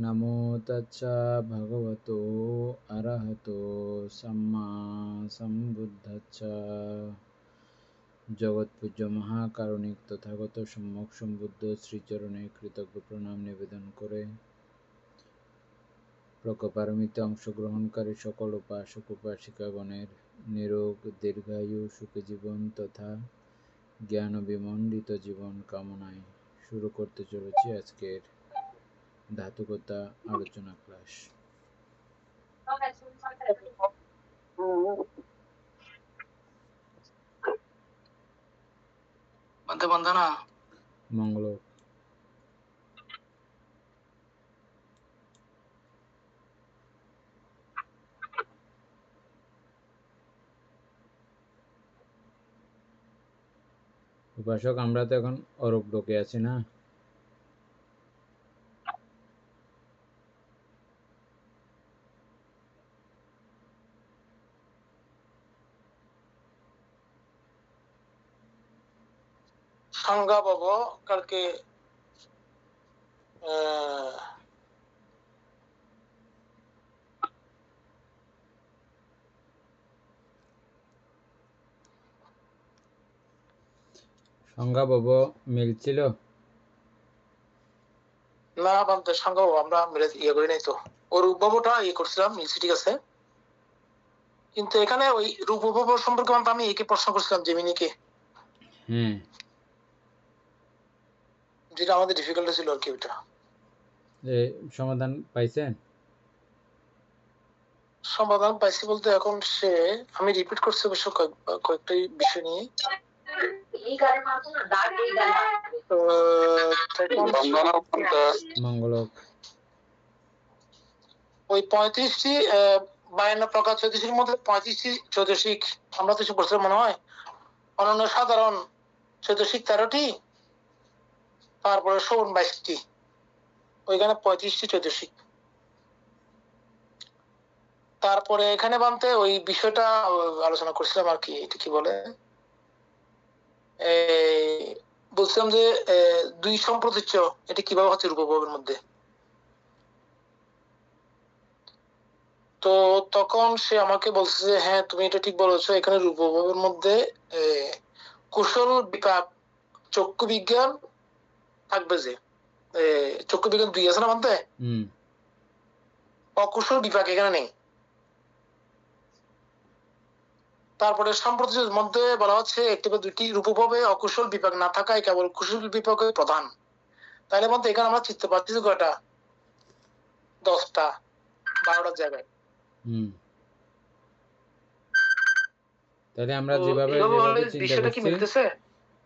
নমো তচ্ছা ভগবতো অরহতো সম্মা সম্বুদ্ধচ্ছা। জগৎপূজ্য মহাকারুণিক তথাগত সম্যক সম্বুদ্ধ শ্রীচরণে কৃতজ্ঞ প্রণাম নিবেদন করে প্রকপারমিতে অংশগ্রহণকারী সকল উপাসক উপাসিকাগণের নিরোগ দীর্ঘায়ু সুখী জীবন তথা জ্ঞান বিমণ্ডিত জীবন কামনায় শুরু করতে চলেছি আজকের ধাতুকতা আলোচনা ক্লাস। মঙ্গল উপাসক, আমরা তো এখন অরূপ লোকে আছি না? সংজ্ঞা পাবো কালকে। সংজ্ঞা পাব মিলছিল না বান্ধব, সংজ্ঞা পাবো আমরা ইয়ে করি নাই তো। ও রূপবাবুটা ইয়ে করছিলাম, মিলছি, ঠিক আছে, কিন্তু এখানে ওই রূপবাবু সম্পর্কে আমি একে প্রশ্ন করছিলাম জেমিনিকে, যেটা আমাদের ডিফিকাল্ট ছিল আর কি। ওইটা সমাধান পাইছেন? সমাধান পাইছি বলতে এখন সে আমি রিপিট করছি অবশ্য কয়েকটা বিষয় নিয়ে। মঙ্গলক ওই 35টি 52 প্রকার চৈতসিকের মধ্যে 35টি চৈতসিক আমরা তো পড়ছিলাম মনে হয়। অনন্য সাধারণ চৈতসিক 13টি, তারপরে শোভন 22টি, ওইখানে 35টি চৈতসিক। তারপরে এখানে বানতে ওই বিষয়টা আলোচনা করছিলাম আর কি। এটা কি বলে, বলছিলাম যে দুই সম্প্রতিচ্ছ এটা কিভাবে হচ্ছে রূপভাবের মধ্যে। তো তখন সে আমাকে বলছে যে হ্যাঁ তুমি এটা ঠিক বলেছো, এখানে রূপভাবের মধ্যে কুশল বিপাক চক্ষু বিজ্ঞান থাকবে, যে চক্ষু বিজ্ঞান 2 আছে না মধ্যে, অকুশল বিপাক এখানে নেই। তারপরে সম্প্রতির মধ্যে বলা হচ্ছে একটি বা দুইটি রূপভাবে অকুশল বিপাক না থাকায় কেবল কুশল বিপাকের প্রধান। তাহলে মধ্যে এখানে আমরা চিনতে পারছি যে কয়টা, 10টা 12টার জায়গায়। তাহলে আমরা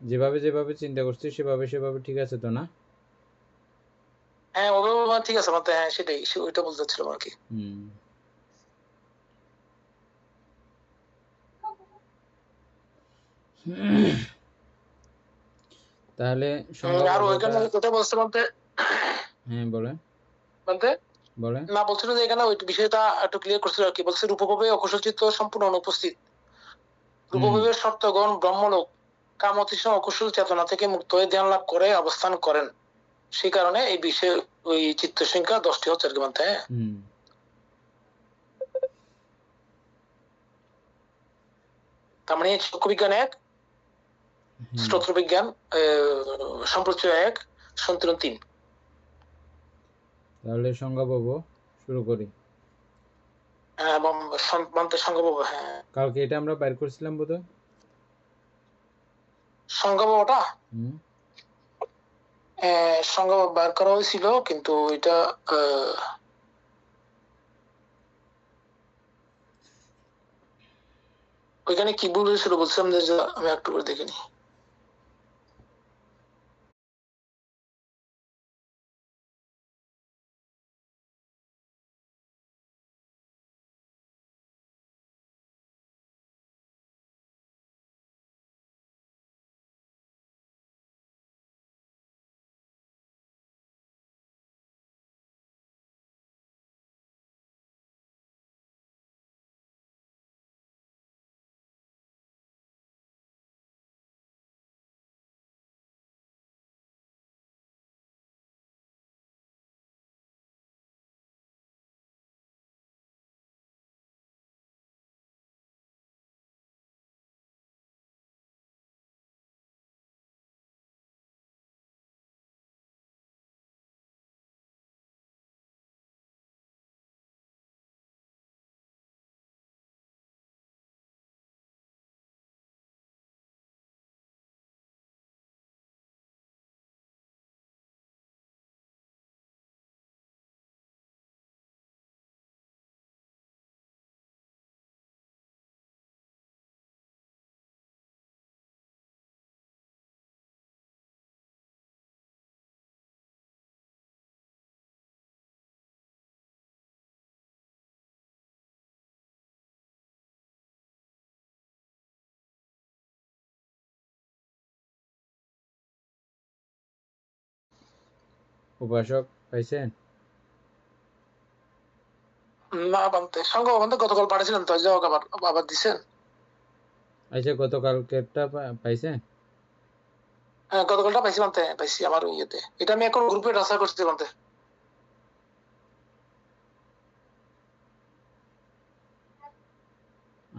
যেভাবে চিন্তা করছি সেভাবে ঠিক আছে তো না? হ্যাঁ ওভাবে ঠিক আছে মতে, হ্যাঁ সেটাই, ওইটা বলতে চাচ্ছিলাম আর কি। তাহলে আর ওইখানে কথা বলতে বলতে হ্যাঁ বলেন বলেন না, বলছিল যে এখানে ওই বিষয়টা একটু ক্লিয়ার করছিল আর কি। বলছে রূপভাবে অকুশল চিত্ত সম্পূর্ণ অনুপস্থিত। রূপভাবের সপ্তগণ ব্রহ্মলোক কামতৃষ্ণ অকুশল চেতনা থেকে মুক্ত হয়ে ধ্যান লাভ করে অবস্থান করেন। সেই কারণে এই বিষয়ে ওই চিত্ত সংখ্যা 10টি হচ্ছে আর কি মানতে। তার মানে চক্ষু বিজ্ঞান 1, স্তোত্র বিজ্ঞান সম্প্রচয় 1, সন্তরণ 3। তাহলে সংজ্ঞা পাবো শুরু করি। সংজ্ঞা পাবো, হ্যাঁ কালকে এটা আমরা বাইর করছিলাম বোধহয় সংজ্ঞা পাবোটা। সংজ্ঞা বার করা হয়েছিল, কিন্তু এটা ওইখানে কি ভুল হয়েছিল বলছিলাম যে আমি একটু করে দেখিনি। উপাসক পাইছেন? না বানতে সঙ্গ বানতে গতকাল পাঠিয়েছিলেন তো যাও আবার আবার দিছেন। আচ্ছা, গতকালকেরটা পাইছেন? হ্যাঁ গতকালটা পাইছি বানতে পাইছি আমার ইয়েতে। এটা আমি এখন গ্রুপে ট্রান্সফার করছি বানতে।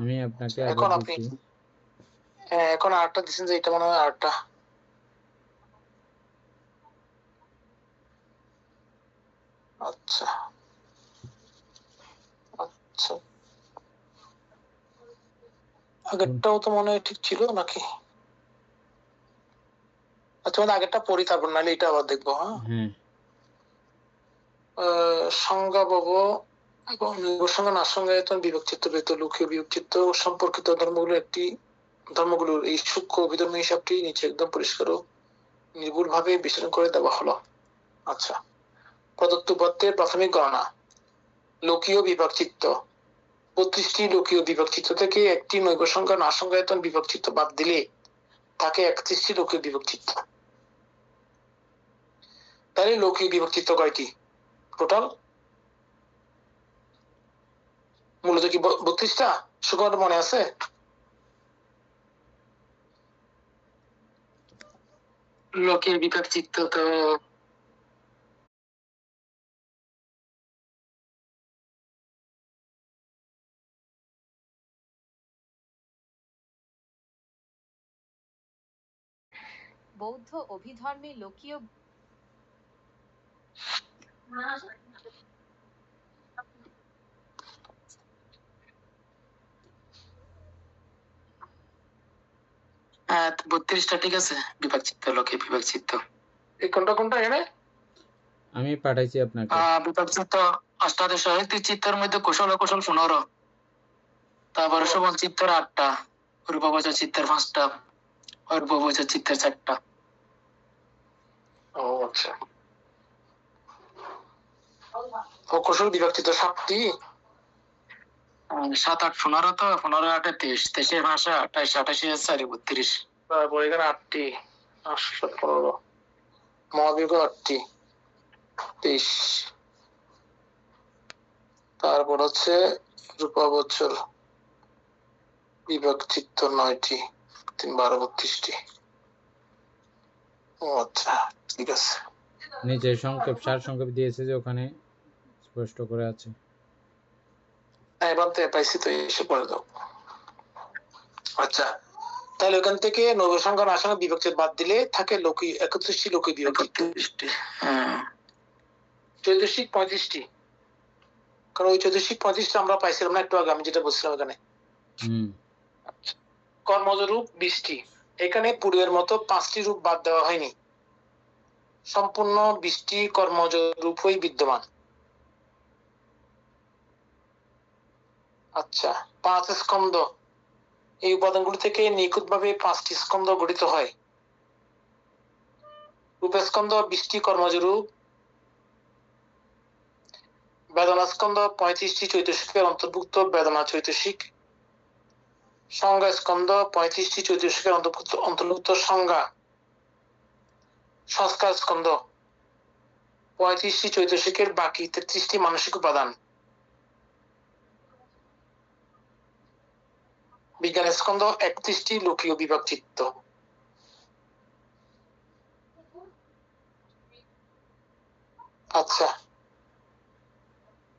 আমি আপনাকে আবার এখন আপনি দিচ্ছি। এখন আরেকটা দিচ্ছেন যে এটা মনে হয় আরেকটা। আচ্ছা আচ্ছা আগেরটাও তো মনে হয় ঠিক ছিল নাকি? আচ্ছা মানে আগেরটা পড়ি তারপর নাহলে এটা আবার দেখবো। হ্যাঁ সংজ্ঞাবহ এবং নির্ভরসংজ্ঞা নাসংজ্ঞায়তন বিভক্তিত্ব ব্যতীত লক্ষ্যীয় বিভক্তিত্ব সম্পর্কিত ধর্মগুলোর এই সূক্ষ্ম অভিধর্মী হিসাবটি নিচে একদম পরিষ্কার ও নির্ভুল ভাবে বিশ্লেষণ করে দেওয়া হলো। আচ্ছা, প্রদত্ত উপাত্তের প্রাথমিক গণনা। লোকীয় বিভাগচিত্ত 32টি লোকীয় বিভাগচিত্র থেকে একটি নৈব সংখ্যা নাসংজ্ঞায়তন বিভাগচিত্র বাদ দিলে থাকে 31টি লোকীয় বিভাগচিত্র। তাহলে লোকীয় বিভাগচিত্র কয়টি টোটাল? মূলত কি 32টা? সুকুমার মনে আছে? লোকের বিভাগচিত্র তো বৌদ্ধ অভিধর্মে লোকীয় হ্যাঁ 32টা ঠিক আছে। বিভাগচিত্র লোকের বিভাগচিত্র এই কোনটা কোনটা এনে আমি পাঠাইছি আপনাকে। বিভাগচিত্র অষ্টাদশ সাহিত্যিক চিত্রের মধ্যে কুশল অকুশল 15, তারপরে সবল চিত্রের 8টা, রূপবচর চিত্রের 5টা, অরূপবচর চিত্রের 4টা। ও আচ্ছা, অকুশল বিভাগচিত্র 7টি। 7 8 15 তো 15 8 23, 23 ভাষা 28 28 4 32, তারপর এখানে 8টি 8 7 15 মহাবিজ্ঞ 8টি 23, তারপর হচ্ছে রূপবচর বিভাগচিত্র 9টি 3 12 32টি। ও আচ্ছা ঠিক আছে। নিচে সার সংক্ষেপ দিয়েছে যে ওখানে স্পষ্ট করে আছে। এবার তো পাইছি তো এসে পড়ে দাও। আচ্ছা তাহলে ওখান থেকে নব সংখ্যা নাসংখ্যা বিভক্তি বাদ দিলে থাকে লোকী 31টি লোকী বিভক্তি। 34 35টি, কারণ ওই 34 35টা আমরা পাইছিলাম না একটু আগে আমি যেটা বলছিলাম এখানে। কর্মজ রূপ 20টি, এখানে পূর্বের মতো 5টি রূপ বাদ দেওয়া হয়নি, সম্পূর্ণ 20টি কর্মজ রূপই বিদ্যমান। আচ্ছা 5 স্কন্ধ, এই উপাদানগুলি থেকে নিখুঁতভাবে 5টি স্কন্ধ গঠিত হয়। রূপস্কন্ধ 20টি কর্মজ রূপ, বেদনা স্কন্ধ 35টি চৈতসিকের অন্তর্ভুক্ত বেদনা চৈতসিক, সংজ্ঞা স্কন্ধ 35টি চৈতসিকের অন্তর্ভুক্ত সংজ্ঞা, সংস্কার স্কন্ধ 35টি চৈতসিকের বাকি 33টি মানসিক উপাদান, বিজ্ঞান স্কন্ধ 31টি লোকীয় বিভাগচিত্র। আচ্ছা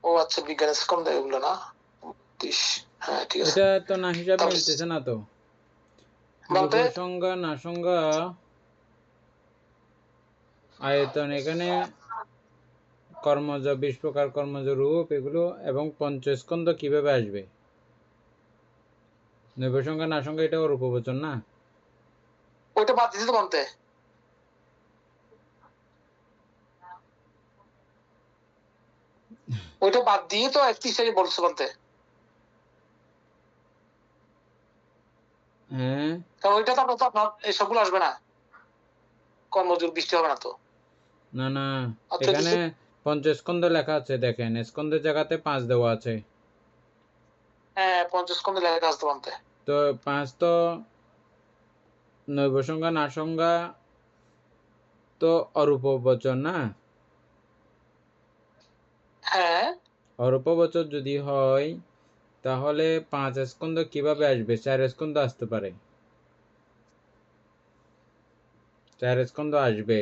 ও আচ্ছা বিজ্ঞান স্কন্ধ এগুলো না 30, হ্যাঁ ঠিক আছে। এটা তো না হিসাব মিলতেছে না তো। সংজ্ঞা না সংজ্ঞা আয়তন, এখানে কর্মজ 20 প্রকার কর্মজ রূপ এগুলো এবং পঞ্চস্কন্ধ কিভাবে আসবে? নৈব সংজ্ঞা না সংজ্ঞা এটা রূপবচন না? ওইটা বাদ দিতে বলতে ওইটা বাদ দিয়ে তো 31 বলছে বলতে। হ্যাঁ কারণ ওইটা তো আপনার সবগুলো আসবে না, কর্মজোর 20টি হবে না তো। না না এখানে পঞ্চস্কন্ধ লেখা আছে, দেখেন স্কন্ধের জায়গাতে 5 দেওয়া আছে। হ্যাঁ পঞ্চস্কন্ধে লেখা আছে বলতে। তো 5 তো নৈব সংজ্ঞা না সংজ্ঞা তো অরূপবচন না? হ্যাঁ, অরূপবাচক যদি হয় তাহলে 5 স্কন্ধ কিভাবে আসবে? 4 স্কন্ধ আসতে পারে, 4 স্কন্ধ আসবে।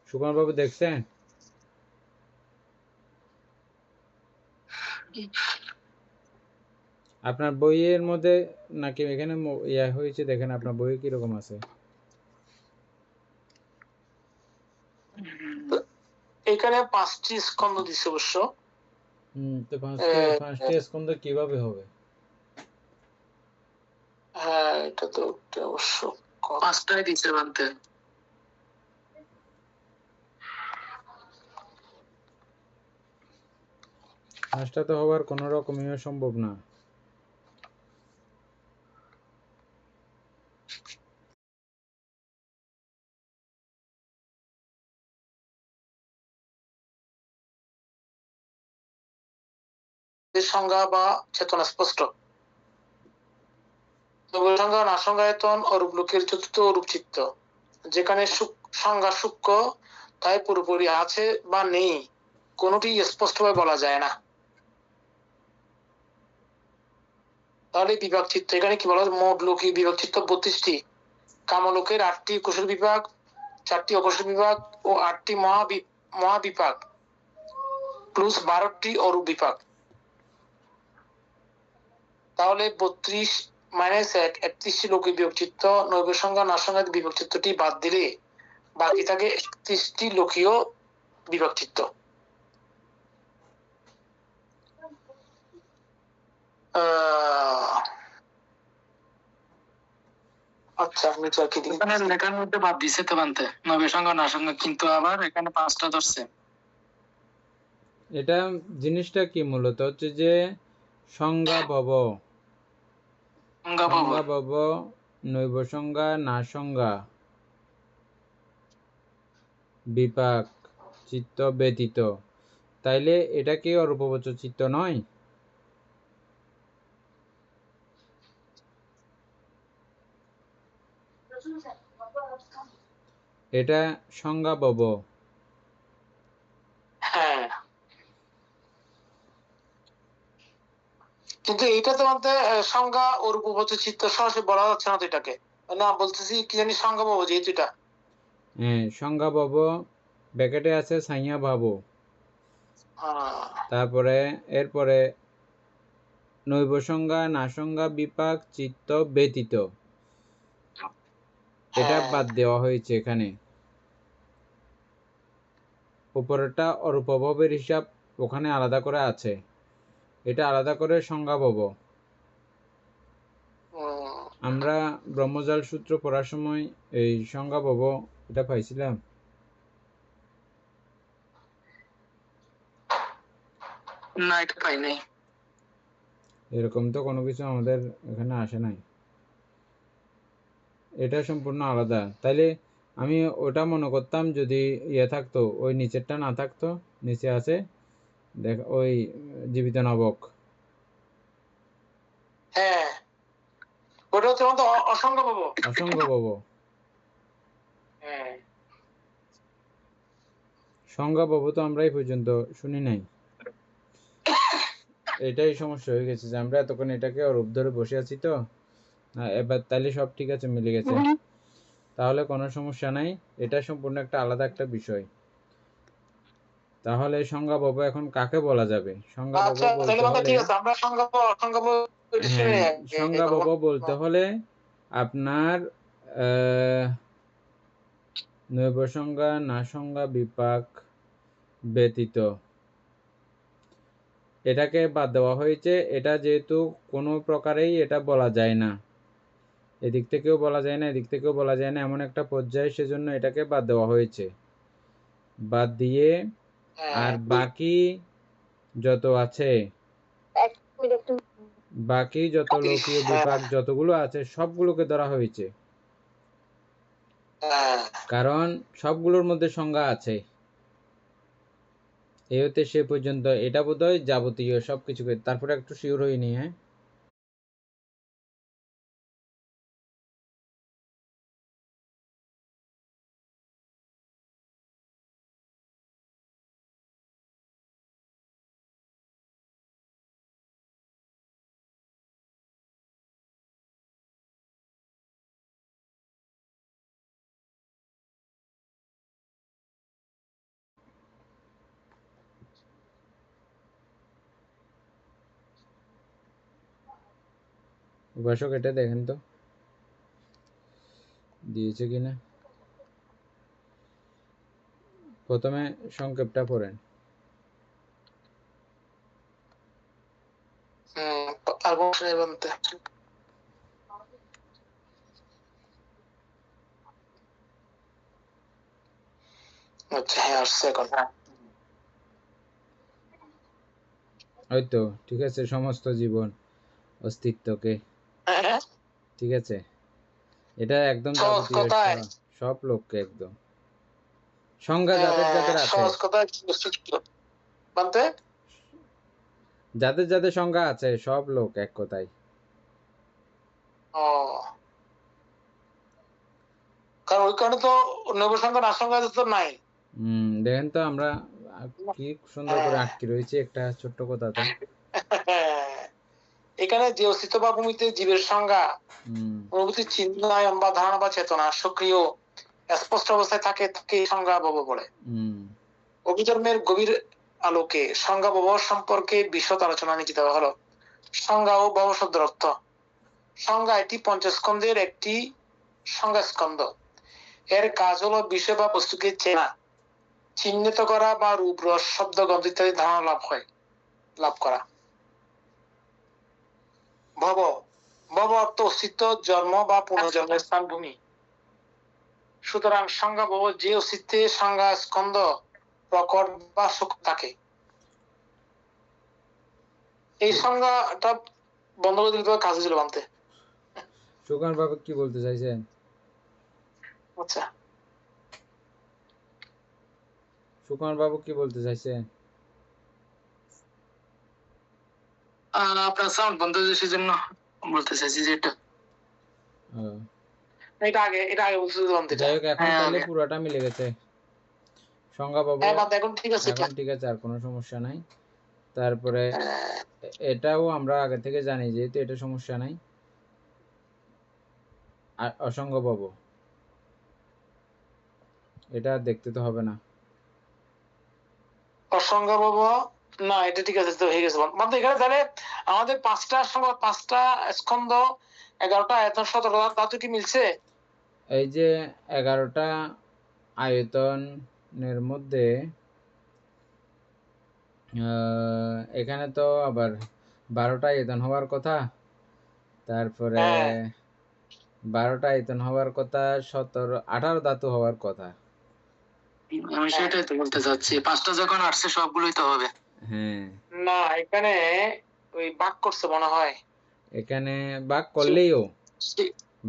সুকুমার বাবু দেখছেন? আপনার বইয়ের মধ্যে নাকি এখানে ইয়া হয়েছে? দেখেন আপনার বই কিরকম আছে। এখানে 5টি স্কন্ধ দিছে অবশ্য। তো 5টি স্কন্ধ কিভাবে হবে? হ্যাঁ, এটা তো অবশ্য 5টাই দিছে বানতে। পাঁচটা তো হওয়ার কোনো রকমই সম্ভব না। সংজ্ঞা বা চেতনা স্পষ্ট। সংজ্ঞা না সংজ্ঞায়তন অরূপ লোকের চতুর্থ অরূপ চিত্ত, যেখানে সংজ্ঞা সূক্ষ্ম তাই পুরোপুরি আছে বা নেই কোনটি স্পষ্টভাবে বলা যায় না। তাহলে বিভাগ চিত্ত, এখানে কি বলা হয়? মোট লোকীয় বিভাগ চিত্ত 32টি, কামলোকের 8টি কুশল বিভাগ, 4টি অকুশল বিভাগ ও 8টি মহাবিভাগ প্লাস 12টি অরূপ বিভাগ। তাহলে 32 - 1 31টি লোকীয় বিভাগ চিত্ত, নৈব সংজ্ঞা না সংজ্ঞায়িত বিভাগ চিত্তটি বাদ দিলে বাকি থাকে 31টি লোকীয় বিভাগ চিত্ত। আচ্ছা, আমি তো আর কি দিই, এখানে লেখার মধ্যে বাদ দিছে তো বানতে নৈব সংজ্ঞা না সংজ্ঞা, কিন্তু আবার এখানে 5টা ধরছে। এটা জিনিসটা কি মূলত হচ্ছে যে সংজ্ঞা ভব, সংজ্ঞা ভব, নৈব সংজ্ঞা না সংজ্ঞা, বিপাক চিত্ত ব্যতীত। তাইলে এটা কি অরূপবাচক চিত্ত নয়? এটা সংজ্ঞা ভব। হ্যাঁ, কিন্তু এইটা তো মধ্যে সংজ্ঞা ও রূপবাচক চিত্ত সরাসরি বলা যাচ্ছে না তো এটাকে। না, বলতেছি কি জানি সংজ্ঞা পাবো যেহেতু এটা। হ্যাঁ, সংজ্ঞা ভব ব্র্যাকেটে আছে সাইয়া ভাব, তারপরে এরপরে নৈব সংজ্ঞা না সংজ্ঞা বিপাক চিত্ত ব্যতীত, এটা বাদ দেওয়া হয়েছে এখানে। উপরেরটা অরূপভবের হিসাব ওখানে আলাদা করে আছে, এটা আলাদা করে সংজ্ঞা ভব। আমরা ব্রহ্মজাল সূত্র পড়ার সময় এই সংজ্ঞা ভব এটা পাইছিলাম। না, এটা পাই নাই। এরকম তো কোনো কিছু আমাদের এখানে আসে নাই, এটা সম্পূর্ণ আলাদা। তাইলে আমি ওটা মনে করতাম যদি ইয়ে থাকতো, ওই নিচেরটা না থাকতো, নিচে আছে দেখ ওই জীবিত নবক। হ্যাঁ, ওটা হচ্ছে আমাদের অসংখ্য পাবো। অসংখ্য ভব, হ্যাঁ, সংজ্ঞা ভব তো আমরা এই পর্যন্ত শুনি নাই। এটাই সমস্যা হয়ে গেছে যে আমরা এতক্ষণ এটাকে অরূপ ধরে বসে আছি তো। এবার তাহলে সব ঠিক আছে, মিলে গেছে, তাহলে কোনো সমস্যা নাই। এটা সম্পূর্ণ একটা আলাদা একটা বিষয়। তাহলে সংজ্ঞা ভব এখন কাকে বলা যাবে? সংজ্ঞা ভব বলতে হলে, হ্যাঁ, সংজ্ঞা ভব বলতে হলে আপনার নৈব সংজ্ঞা না সংজ্ঞা বিপাক ব্যতীত এটাকে বাদ দেওয়া হয়েছে। এটা যেহেতু কোনো প্রকারেই এটা বলা যায় না, এদিক থেকেও বলা যায় না, এদিক থেকেও বলা যায় না, এমন একটা পর্যায়ে, সেজন্য এটাকে বাদ দেওয়া হয়েছে। বাদ দিয়ে আর বাকি যত আছে, বাকি যত লোকীয় বিভাগ যতগুলো আছে সবগুলোকে ধরা হয়েছে, কারণ সবগুলোর মধ্যে সংজ্ঞা আছে। এই হতে সে পর্যন্ত এটা বোধহয় যাবতীয় সবকিছু। তারপরে একটু শিওর হইনি। হ্যাঁ, উপাসক এটা দেখেন তো দিয়েছে কিনা। প্রথমে সংক্ষেপটা পড়েন। আর কোন শ্রেণী বলতে আচ্ছা, হ্যাঁ আসছে এখন। ওই তো ঠিক আছে, সমস্ত জীবন অস্তিত্বকে, হ্যাঁ, ঠিক আছে, এটা একদম সহজ যাবতীয় কথায় সব লোককে একদম সংজ্ঞা যাদের যাদের আছে, সহজ কথায় বলতে যাদের যাদের সংজ্ঞা আছে সব লোক এক কথায়। ও, কারণ ওই কারণে তো নবসংখ্যার আশঙ্কা তো নাই। দেখেন তো আমরা কি সুন্দর করে আটকে রয়েছে একটা ছোট্ট কথাতে। এখানে যে অস্তিত্ব বা ভূমিতে জীবের সংজ্ঞা অনুভূতি চিন্তায়ন বা ধারণা বা চেতনা সক্রিয় স্পষ্ট অবস্থায় থাকে তাকে সংজ্ঞা ভব বলে। অভিধর্মের গভীর আলোকে সংজ্ঞা ভব সম্পর্কে বিশদ আলোচনা নিচে দেওয়া হলো। সংজ্ঞা ও ভব শব্দের অর্থ। সংজ্ঞা এটি পঞ্চস্কন্ধের একটি সংজ্ঞা স্কন্ধ। এর কাজ হলো বিষয় বা বস্তুকে চেনা, চিহ্নিত করা বা রূপ, রস, শব্দ, গন্ধ ইত্যাদি ধারণা লাভ করা। ভব, ভব অর্থ অস্তিত্ব, জন্ম বা পুনর্জন্মের স্থান, ভূমি। সুতরাং সংজ্ঞা ভব যে অস্তিত্বে সংজ্ঞা স্কন্ধ প্রকট বা সূক্ষ্ম থাকে। এই সংজ্ঞাটা বন্ধ করে দিতে কাজে ছিল বানতে। সুকান বাবু কি বলতে চাইছেন? আচ্ছা, সুকান বাবু কি বলতে চাইছেন? আপনার সাউন্ড বন্ধ হয়েছে সেজন্য বলতে চাইছি যে এটা আগে বলতে বানতে। যাই হোক, এখন তাহলে পুরোটা মিলে গেছে। সংজ্ঞা বাবু এখন ঠিক আছে, এখন ঠিক আছে, আর কোনো সমস্যা নাই। তারপরে এটাও আমরা আগে থেকে জানি, যেহেতু এটা সমস্যা নাই। আর অসংজ্ঞ বাবু এটা দেখতে তো হবে না। অসংজ্ঞ বাবু না, এটা ঠিক আছে, তো হয়ে গেছে। মানে এখানে তাহলে আমাদের পাঁচটা স্কন্ধ, 11টা আয়তন, 17টা ধাতু কি মিলছে? এই যে 11টা আয়তনের মধ্যে এখানে তো আবার 12টা আয়তন হওয়ার কথা, তারপরে 12টা আয়তন হওয়ার কথা, 18 ধাতু হওয়ার কথা। আমি সেটাই তো বলতে চাচ্ছি, 5টা যখন আসছে সবগুলোই তো হবে। হ্যাঁ, না, এখানে ওই ভাগ করছে মনে হয়। এখানে ভাগ করলেও,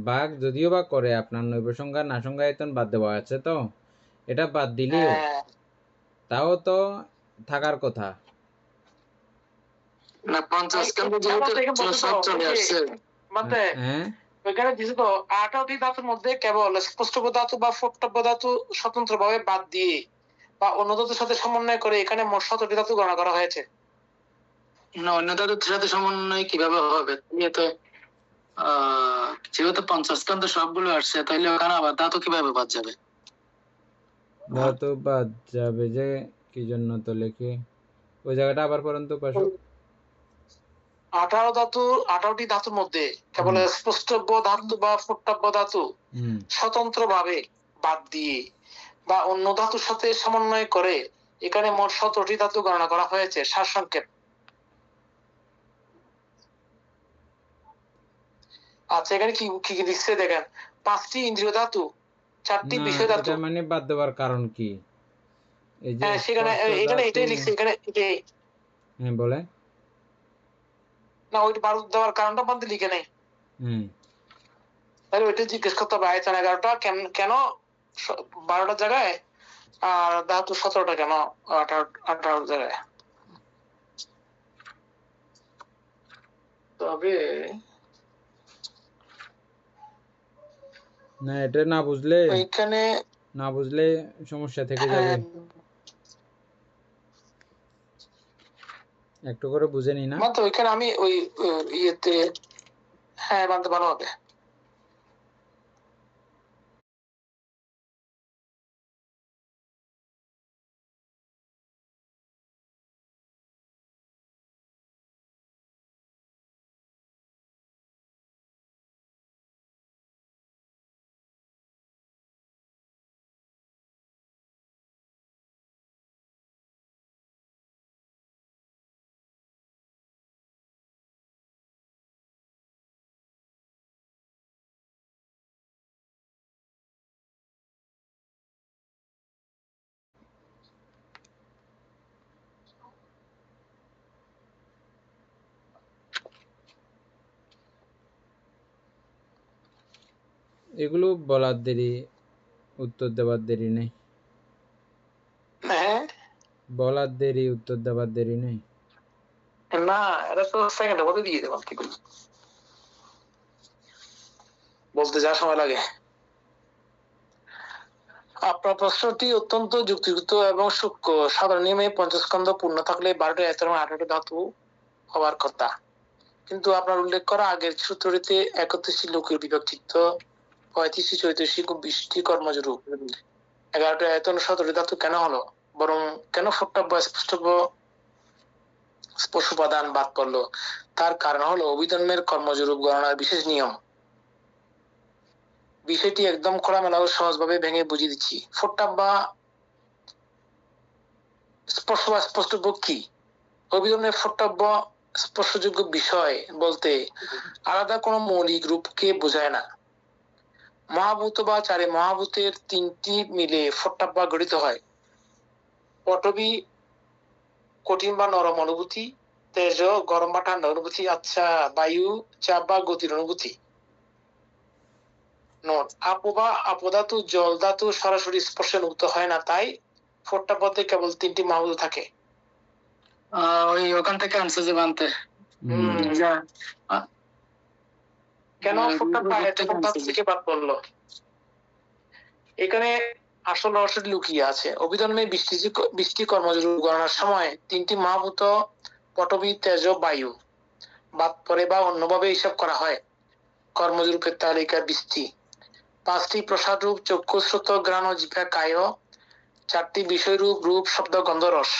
ভাগ যদিও বা করে, আপনার নৈব সংজ্ঞা না সংজ্ঞায়তন বাদ দেওয়া আছে, তো এটা বাদ দিলেও তাও তো থাকার কথা না। 50 কেন্দ্র যেহেতু সব চলে আসছে, হ্যাঁ। ওইখানে দিছে তো 8টি ধাতুর মধ্যে কেবল স্পষ্টক ধাতু বা ফোট্টব্য ধাতু স্বতন্ত্রভাবে বাদ দিয়ে বা অন্য ধাতুর সাথে সমন্বয় করে এখানে মোট 17টি ধাতু গণনা করা হয়েছে। না, অন্য ধাতুর সাথে সমন্বয় কিভাবে হবে? যেহেতু 50 স্কন্ধ সবগুলো আসছে, তাহলে ওখানে আবার ধাতু কিভাবে বাদ যাবে? ধাতু বাদ যাবে যে কি জন্য তো লেখি ওই জায়গাটা আবার পড়েন তো পাশে। 18টি ধাতুর মধ্যে কেবল স্পষ্টব্য ধাতু বা ফোট্টব্য ধাতু স্বতন্ত্রভাবে বাদ দিয়ে বা অন্য ধাতুর সাথে সমন্বয় করে এখানে মোট 17টি ধাতু গণনা করা হয়েছে। সারসংক্ষেপ। আচ্ছা, এখানে কি কি কি দিচ্ছে দেখেন। 5টি ইন্দ্রিয় ধাতু, 4টি বিষয় ধাতু। এটা মানে বাদ দেওয়ার কারণ কি? এই যে সেখানে এখানে এটাই লিখছে, এখানে এটাই। হ্যাঁ বলে না, ওইটা বারুদ দেওয়ার কারণটা বলতে লিখে নেই। তাহলে ওইটা জিজ্ঞেস করতে হবে, আয়তন 11টা কেন 12টার জায়গায়, আর ধাতু 17টা কেন 18 জায়গায়। তবে না, এটা না বুঝলে সমস্যা থেকে যাবে। একটু করে বুঝে নি না, ওইখানে আমি ওই ইয়েতে, হ্যাঁ মানতে ভালো হবে। এগুলো বলার দেরি, উত্তর দেওয়ার দেরি নেই। হ্যাঁ বলার দেরি, উত্তর দেওয়ার দেরি নেই। না, এটা তো সেকেন্ডের মধ্যে দিয়ে দেবো, কি করবো? বলতে যা সময় লাগে। আপনার প্রশ্নটি অত্যন্ত যুক্তিযুক্ত এবং সূক্ষ্ম। সাধারণ নিয়মে পঞ্চস্কন্ধ পূর্ণ থাকলে 12টি আয়তন এবং 18টি ধাতু হওয়ার কথা, কিন্তু আপনার উল্লেখ করা আগের সূত্রটিতে 31টি লোকের বিভক্তিত্ব, 35টি চৈতসিক ও 20টি কর্মজরূপ, 11টি আয়তন, 17টি ধাতু কেন হলো, বরং কেন ফোট্টাব্য স্পর্শ উপাদান বাদ পড়লো? তার কারণ হলো অভিধর্মের কর্মজরূপ গণনার বিশেষ নিয়ম। বিষয়টি একদম খোলামেলা ও সহজভাবে ভেঙে বুঝিয়ে দিচ্ছি। ফোট্টাব্বা স্পর্শ বা স্পষ্টব্য কি? অভিধর্মের ফোট্টাব্য স্পর্শযোগ্য বিষয় বলতে আলাদা কোনো মৌলিক রূপকে বোঝায় না। মহাভূত বা চারে মহাভূতের 3টি মিলে ফোট্টাব্বা গঠিত হয়। পটবী কঠিন বা নরম অনুভূতি, তেজ গরম বা ঠান্ডা অনুভূতি, আচ্ছা বায়ু চাপ বা গতির অনুভূতি। নোট: আপো বা আপধাতু জল ধাতু সরাসরি স্পর্শে মুক্ত হয় না, তাই ফোট্টাব্বাতে কেবল 3টি মহাভূত থাকে। ওই ওখান থেকে আনছে যে বানতে কেন ফোট্টাব্বা এতক্ষণ থেকে বাদ পড়লো? এখানে আসল রহস্যটি লুকিয়ে আছে। অভিধর্মে 20টি কর্মজরূপ গণনার সময় 3টি মহাভূত পটবী তেজ বায়ু বাদ পড়ে বা অন্যভাবে হিসাব করা হয়। কর্মজরূপের তালিকা 20টি। 5টি প্রসাদ রূপ চক্ষু শ্রোত ঘ্রাণ জিহ্বা কায়, 4টি বিষয় রূপ রূপ শব্দ গন্ধ রস।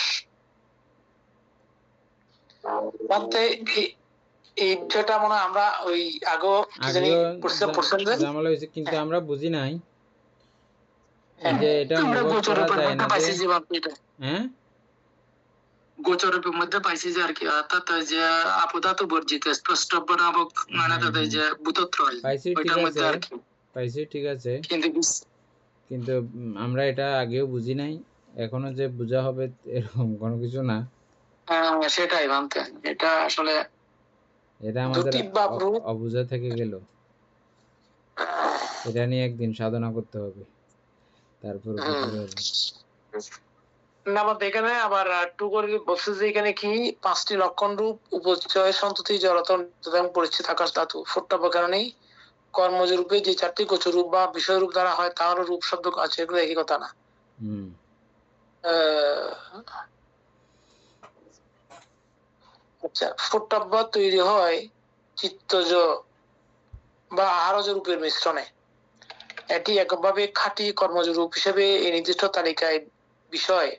এই বিষয়টা মনে হয় আমরা ওই আগেও কি জানি পড়ছিলাম, ঝামেলা হয়েছে, কিন্তু আমরা বুঝি নাই যে এটা মুখস্থ করা যায় না যে। হ্যাঁ, গোচরূপের মধ্যে পাইছি যে আর কি, অর্থাৎ যে আপদাতু বর্জিত স্পষ্টব্য নামক মানে তাদের যে ভূতত্র পাইছি, ঠিক আছে, পাইছি, ঠিক আছে, কিন্তু আমরা এটা আগেও বুঝি নাই, এখনো যে বোঝা হবে এরকম কোনো কিছু না। সেটাই ভাবতে, এটা আসলে এটা আমাদের অবুঝা থেকে গেল। এটা নিয়ে একদিন সাধনা করতে হবে, তারপর না। এখানে আবার একটু করে বলছে যে এখানে কি 5টি লক্ষণ রূপ উপচয় সন্ততি জড়তা পরিচিত আকাশ ধাতু ফোট্টাব্য কারণেই কর্মজরূপে যে 4টি গোচর রূপ বা বিষয় রূপ দ্বারা হয় তারও রূপ শব্দ আছে, এগুলো একই কথা না। আচ্ছা, ফোট্টাব্য তৈরি হয় চিত্তজ বা আহারজ রূপের মিশ্রণে। এটি এককভাবে খাঁটি কর্মজ রূপ হিসেবে এই নির্দিষ্ট তালিকায় বিষয়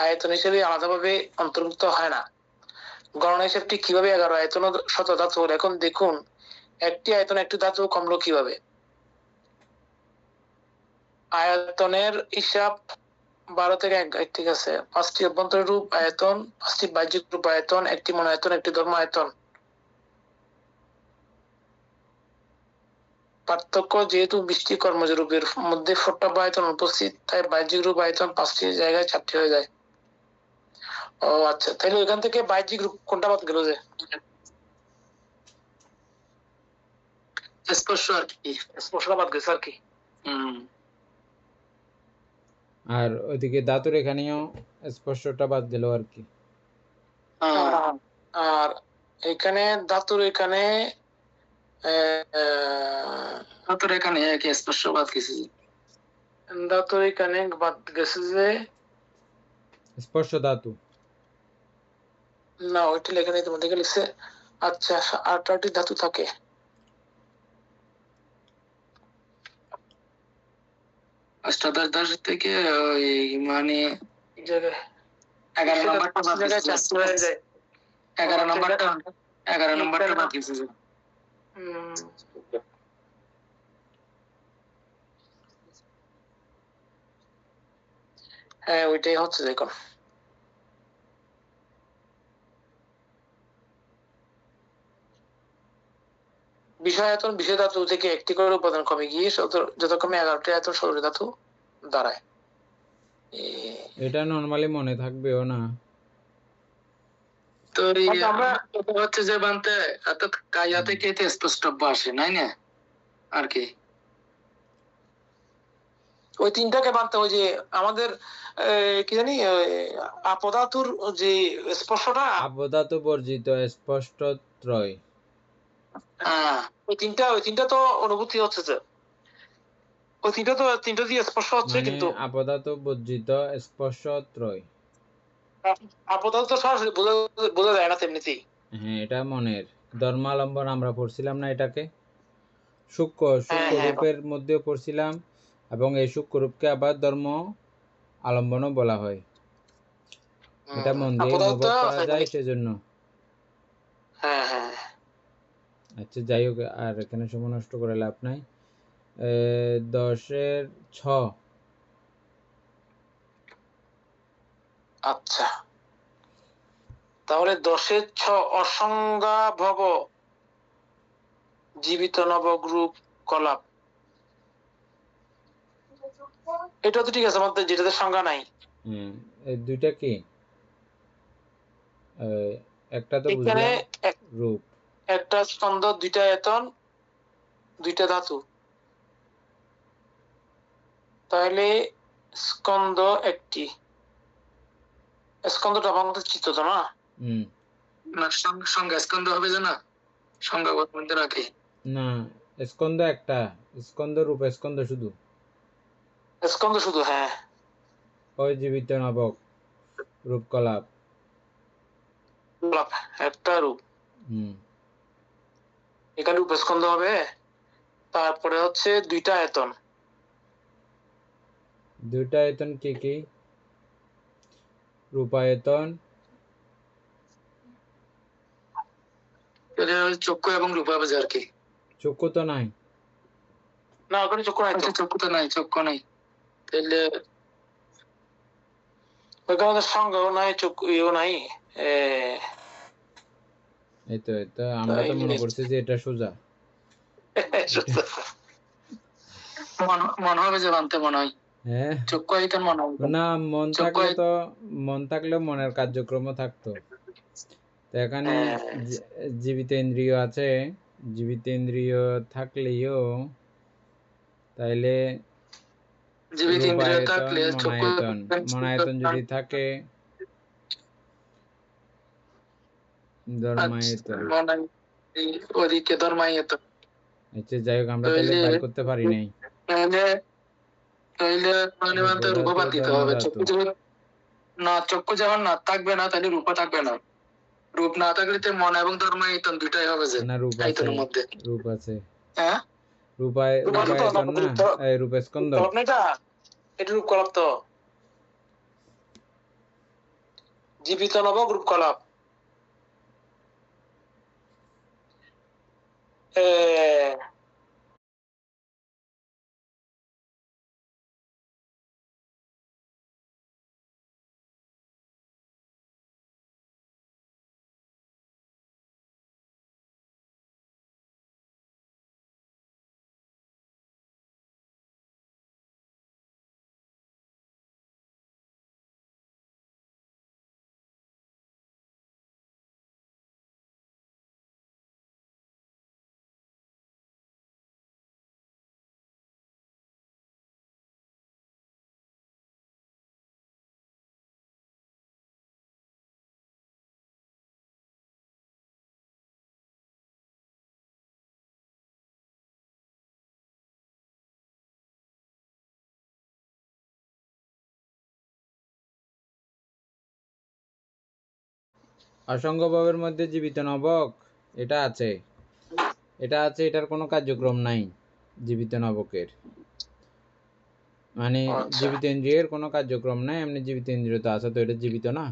আয়তন হিসেবে আলাদাভাবে অন্তর্ভুক্ত হয় না। গণনা হিসেবটি কিভাবে 11 আয়তন শত ধাতু হল? এখন দেখুন একটি আয়তন একটি ধাতু কমলো কিভাবে। আয়তনের হিসাব 12 থেকে 1, ঠিক আছে। 5টি অভ্যন্তরীণ রূপ আয়তন, 5টি বাহ্যিক রূপ আয়তন, একটি মন আয়তন, একটি ধর্ম আয়তন। পার্থক্য: যেহেতু 20টি কর্মজ রূপের মধ্যে ফোট্টাব্য আয়তন উপস্থিত, তাই বাহ্যিক রূপ আয়তন 5টি জায়গায় 4টি হয়ে যায়। ও আচ্ছা, তাহলে এখান থেকে বাহ্যিক রূপ কোনটা বাদ গেল? যে স্পর্শ আর কি, স্পর্শটা বাদ গেছে আর কি। আর ওইদিকে ধাতুর এখানেও স্পর্শটা বাদ গেল আর কি। আর এখানে ধাতুর এখানে ধাতুর এখানে কি স্পর্শ বাদ গেছে? ধাতুর এখানে বাদ গেছে যে স্পর্শ ধাতু না, ওইটা লেখা নেই, তোমাদের লিখছে। আচ্ছা, 8টি ধাতু থাকে। অষ্টাদশ থেকে ওই মানে 11 নম্বরটা বাদ গেছে। 11 নম্বরটা বাদ গেছে। হ্যাঁ, ওইটাই হচ্ছে। দেখুন বিষয় আয়তন বিষয় ধাতু থেকে একটি করে উপাদান কমে গিয়ে যথাক্রমে 11টি আয়তন 16টি ধাতু দাঁড়ায়। এটা নরমালি মনে থাকবেও না। তো আমরা হচ্ছে যে বানতে অর্থাৎ কায়া থেকে স্পষ্টব্য আসে, নাই না আর কি। ওই তিনটাকে মানতে হয় যে আমাদের কি জানি আপদাতুর যে স্পর্শটা আপদাত বর্জিত স্পষ্ট ত্রয়। ওই তিনটা তো অনুভূতি হচ্ছে যে ওই তিনটা দিয়ে স্পর্শ হচ্ছে, মানে কিন্তু আপদাত বর্জিত স্পর্শ ত্রয়। আপদাত তো সরাসরি বোঝা যায় না তেমনিতেই। হ্যাঁ, এটা মনের ধর্মালম্বন আমরা পড়ছিলাম না এটাকে, সূক্ষ্ম রূপের মধ্যেও পড়ছিলাম, এবং এই সূক্ষ্ম রূপকে আবার ধর্ম আলম্বনও বলা হয়। এটা মন দিয়ে অনুভব করা যায় সেজন্য। হ্যাঁ হ্যাঁ। আচ্ছা, যাই হোক, আর এখানে সময় নষ্ট করে লাভ নাই। 10-6। আচ্ছা, তাহলে 10-6 অসংজ্ঞা ভব জীবিত নবগ্রুপ কলাপ, এটা তো ঠিক আছে, আমাদের যেটাতে সংজ্ঞা নাই। এই দুইটা কি? একটা তো বুঝলাম রূপ, একটা স্কন্ধ, দুইটা আয়তন, দুইটা ধাতু। তাহলে স্কন্ধ একটি, স্কন্ধটা আমাদের চিত্ত তো না? না, সংজ্ঞা স্কন্ধ হবে যে না, সংজ্ঞা মধ্যে রাখে না, স্কন্ধ একটা, স্কন্ধ রূপ স্কন্ধ শুধু, স্কন্ধ শুধু। হ্যাঁ, ওই জীবিত নবক রূপকলাপ একটা রূপ, এখানে রূপস্কন্ধ হবে। তারপরে হচ্ছে দুইটা আয়তন। দুইটা আয়তন কি কি? রূপায়তন, চক্ষু এবং রূপাবে আর কি। চক্ষু তো নাই না, ওখানে চক্ষু নাই, চক্ষু তো নাই, চক্ষু নাই। তাহলে ওইখানে সংজ্ঞাও নাই, চক্ষু ইও নাই। এই তো আমরা তো মনে করছি যে এটা সোজা। মনে হবে যে মানতে মনে হয়। হ্যাঁ, চক্ষু আয়তন মনে হবে না, মন থাকলে মনের কার্যক্রমও থাকতো। তো এখানে জীবিত ইন্দ্রিয় আছে, জীবিত ইন্দ্রিয় থাকলেও তাইলে রূপায়তন মনায়তন যদি থাকে, ধর্মায়তন, ওদিকে ধর্মায়তন। আচ্ছা, যাই হোক, আমরা তাহলে বাইর করতে পারি নাই। তাইলে রূপবাদ দিতে হবে। না, চক্ষু যখন না থাকবে না, তাহলে রূপ থাকবে না। রূপ না থাকলে তো মন এবং ধর্মায়তন দুইটাই হবে যে না, রূপ আছে, আয়তনের মধ্যে। রূপ আছে, হ্যাঁ, রূপায়তন না, রূপস্কন্ধ। এটা রূপকলাপ তো, জীবিত নবক রূপকলাপ। অসংখ্য ভাবের মধ্যে জীবিত নবক এটা আছে, এটার কোনো কার্যক্রম নাই জীবিত নবকের, মানে জীবিত ইন্দ্রিয়ের কোনো কার্যক্রম নাই। এমনি জীবিত ইন্দ্রিয় তো আছে, তো এটা জীবিত না?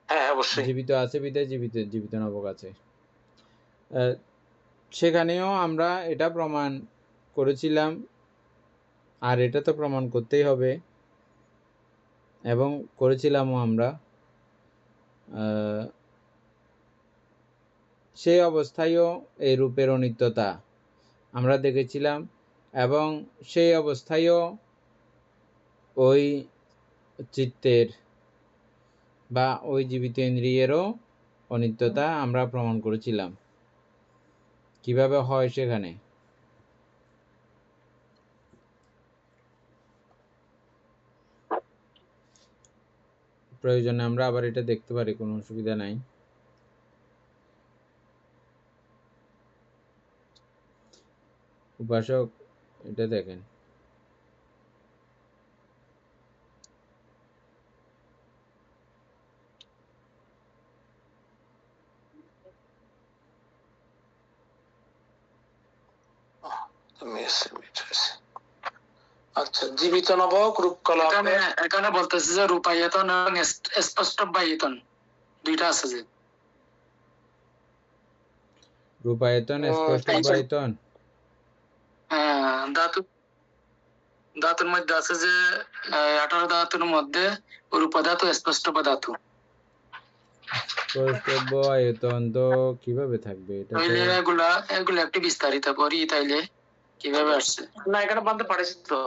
হ্যাঁ, অবশ্যই জীবিত আছে বিধায় জীবিত নবক আছে। সেখানেও আমরা এটা প্রমাণ করেছিলাম, আর এটা তো প্রমাণ করতেই হবে, এবং করেছিলামও আমরা। সেই অবস্থায়ও এই রূপের অনিত্যতা আমরা দেখেছিলাম, এবং সেই অবস্থায়ও ওই চিত্তের বা ওই জীবিত ইন্দ্রিয়েরও অনিত্যতা আমরা প্রমাণ করেছিলাম। কিভাবে হয় সেখানে? প্রয়োজনে আমরা আবার এটা দেখতে পারি, কোনো অসুবিধা নাই। উপাসক এটা দেখেন, আচ্ছা, জীবিত নবক রূপকলাপ এখানে বলতেছে যে রূপায়তন এবং স্পষ্ট বায়তন দুইটা আছে যে রূপায়তন স্পষ্ট বায়তন। ধাতুর মধ্যে আছে যে 18 ধাতুর মধ্যে রূপধাতু স্পষ্ট ধাতু। স্পষ্ট আয়তন তো কিভাবে থাকবে এটা? তো এগুলা একটু বিস্তারিত করি তাইলে কিভাবে আসছে। না, এখানে বানতে পারিস তো।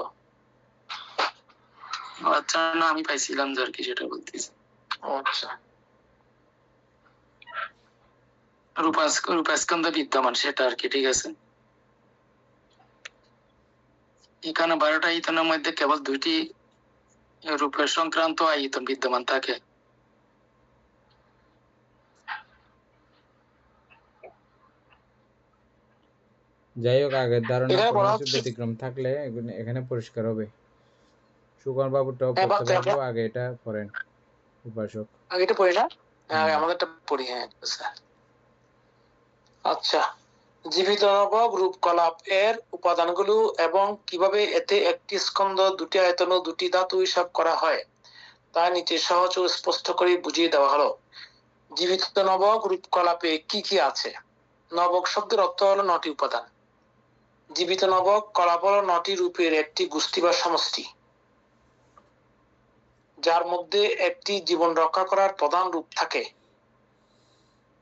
আচ্ছা, না আমি পাইছিলাম যে আর কি সেটা বলতেছি। আচ্ছা, রূপাস্কন্ধ বিদ্যমান সেটা আর কি, ঠিক আছে। এখানে 12টা আয়তনের মধ্যে কেবল 2টি রূপের সংক্রান্ত আয়তন বিদ্যমান থাকে। যাই হোক, আগের ধারণা এখানে কোনো বলা কিছু হচ্ছে ব্যতিক্রম থাকলে এখানে পরিষ্কার হবে। সুকন বাবুটাও পড়তে পারবো, আগে এটা পড়েন উপাসক। আগে এটা পড়ি না, আমাদেরটা পড়ি। হ্যাঁ, আচ্ছা, জীবিত নবক রূপকলাপ এর উপাদানগুলো এবং কিভাবে এতে একটি স্কন্ধ, 2টি আয়তন ও 2টি ধাতু হিসাব করা হয় তা নিচে সহজ ও স্পষ্ট করে বুঝিয়ে দেওয়া হলো। জীবিত নবক রূপকলাপে কি কি আছে? নবক শব্দের অর্থ হলো 9টি উপাদান। জীবিত নবক কলাপ হলো 9টি রূপের একটি গোষ্ঠী বা সমষ্টি, যার মধ্যে একটি জীবন রক্ষা করার প্রধান রূপ থাকে।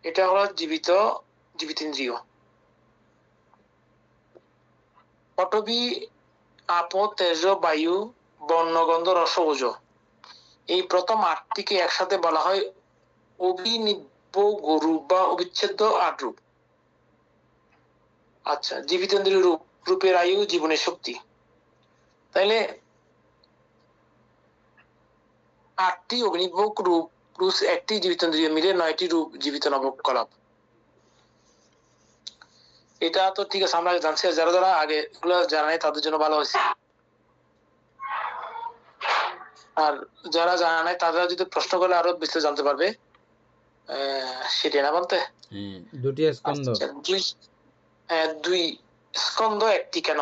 এটা হলো জীবিতেন্দ্রিয়। পটবী, আপ, তেজ, বায়ু, বর্ণ, গন্ধ, রস, ওজ, এই প্রথম 8টিকে একসাথে বলা হয় অভিনিব্য রূপ বা অবিচ্ছেদ্য 8 রূপ। আচ্ছা, জীবিতেন্দ্রিয় রূপের আয়ু, জীবনের শক্তি। তাইলে 8টি অগ্নিভোগ রূপ প্লস একটি জীবিতেন্দ্রিয় মিলে 9টি রূপ জীবিত নবক কলাপ। এটা তো ঠিক আছে, আমরা জানছি। যারা যারা আগে এগুলো জানাই তাদের জন্য ভালো হয়েছে, আর যারা জানা নাই তারা যদি প্রশ্ন করলে আরো বিস্তারিত জানতে পারবে। সেটাই না বলতে? 2টি স্কন্ধ। দুই স্কন্ধ, একটি কেন?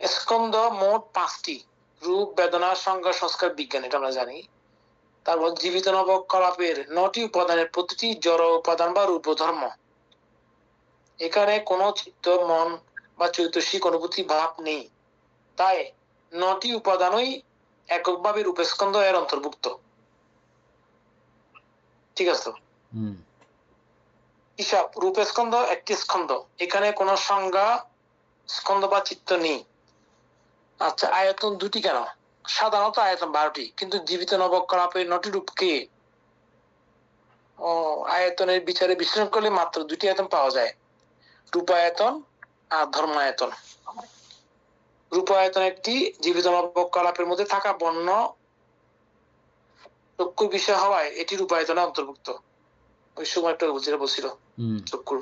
স্কন্ধ মোট 5টি। রূপ, বেদনা, সংজ্ঞা, সংস্কার, বিজ্ঞান, এটা আমরা জানি। তারপর জীবিত নবক কলাপের 9টি উপাদানের প্রতিটি জড় উপাদান বা রূপ ধর্ম। এখানে কোনো চিত্ত, মন বা চৈতসিক অনুভূতি ভাব নেই, তাই 9টি উপাদানই এককভাবে রূপস্কন্ধ এর অন্তর্ভুক্ত। ঠিক আছে। হিসাব, রূপস্কন্ধ একটি স্কন্ধ, এখানে কোনো সংজ্ঞা, স্কন্ধ বা চিত্ত নেই। আচ্ছা, আয়তন 2টি কেন? সাধারণত আয়তন 12টি, কিন্তু জীবিত নবক কলাপের 9টি রূপকে আয়তনের বিচারে বিশ্লেষণ করলে মাত্র 2টি আয়তন পাওয়া যায়, রূপায়তন আর ধর্মায়তন। রূপায়তন একটি জীবিত নবক কলাপের মধ্যে থাকা বর্ণ চক্ষুর বিষয় হওয়ায় এটি রূপায়তনে অন্তর্ভুক্ত। ওই সময় একটা বলছিল চক্ষুর।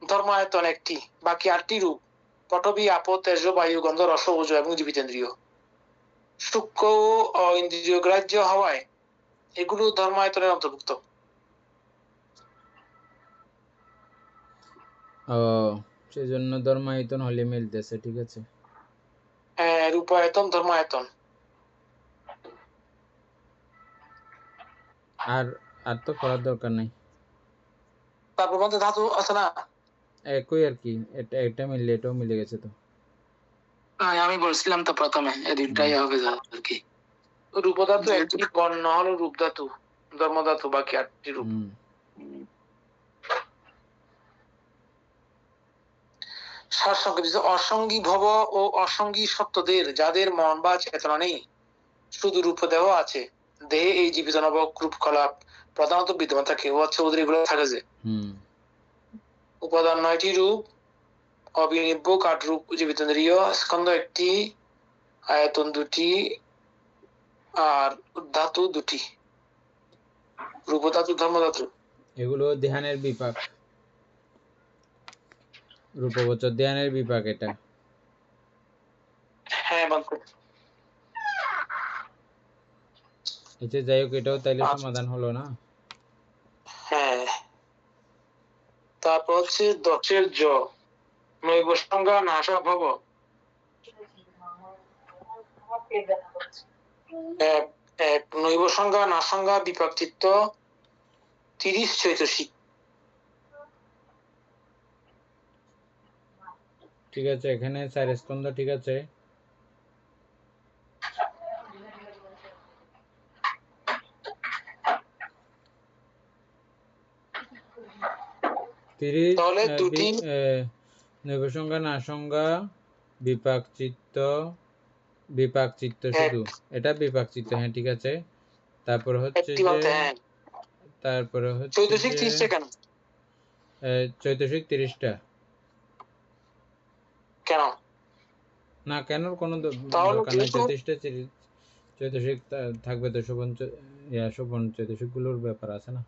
ধর্মায়তন একটি, বাকি 8টি রূপ পটবী, আপ, তেজ, বায়ু, গন্ধ, রস, ওজ এবং জীবিতেন্দ্রিয় সূক্ষ্ম ও ইন্দ্রিয় গ্রাহ্য হওয়ায় এগুলো ধর্মায়তনের অন্তর্ভুক্ত। সেজন্য ধর্মায়তন হলে মিলতেছে, ঠিক আছে। রূপায়তন, ধর্মায়তন। আর তো পড়ার দরকার নাই। তারপর মধ্যে ধাতু আছে না, একই আর কি, এটা মিললে এটাও মিলে গেছে। তো আমি বলছিলাম তো প্রথমে এই দুইটাই হবে আর কি। রূপধাতু একটি, বর্ণ হলো রূপ ধাতু, ধর্মধাতু বাকি 8টি রূপ। অসঙ্গী ভব ও অসঙ্গী সত্যদের, যাদের মন বা চেতনা নেই, শুধু রূপদেহ আছে, দেহে এই জীবিত নবক রূপকলাপ প্রধানত বিদ্যমান থাকে। ও আচ্ছা, ওদের এগুলো থাকে যে উপাদান 9টি রূপ, অবিনিব্য 8 রূপ জীবিতেন্দ্রিয়, স্কন্ধ একটি, আয়তন 2টি, আর ধাতু দুটি, রূপ ধাতু, ধর্ম ধাতু। এগুলো ধ্যানের বিপাক, রূপবচর ধ্যানের বিপাক এটা। হ্যাঁ বান্ধব। আচ্ছা যাই হোক, এটাও তাইলে আচ্ছা। সমাধান হলো না। হ্যাঁ, তারপর হচ্ছে 10 জ, নৈব সংজ্ঞা নাশা ভব। এক নৈব সংজ্ঞা না সংজ্ঞা বিপাক চিত্ত 30 চৈতসিক। ঠিক আছে, এখানে 4 স্কন্ধ, ঠিক আছে। তাহলে দুটি নৈব সংজ্ঞা না সংজ্ঞা বিপাক চিত্ত, বিপাক চিত্ত শুধু, এটা বিপাক চিত্ত, হ্যাঁ ঠিক আছে। তারপরে হচ্ছে যে তারপরে হচ্ছে চৈতসিক যে 30টা কেন? চৈতসিক 30টা কেন? না, কেন কোনো তাহলে দরকার নেই। 34টা চৈতসিক থাকবে তো, শোভন চৈতসিক গুলোর ব্যাপার আছে না,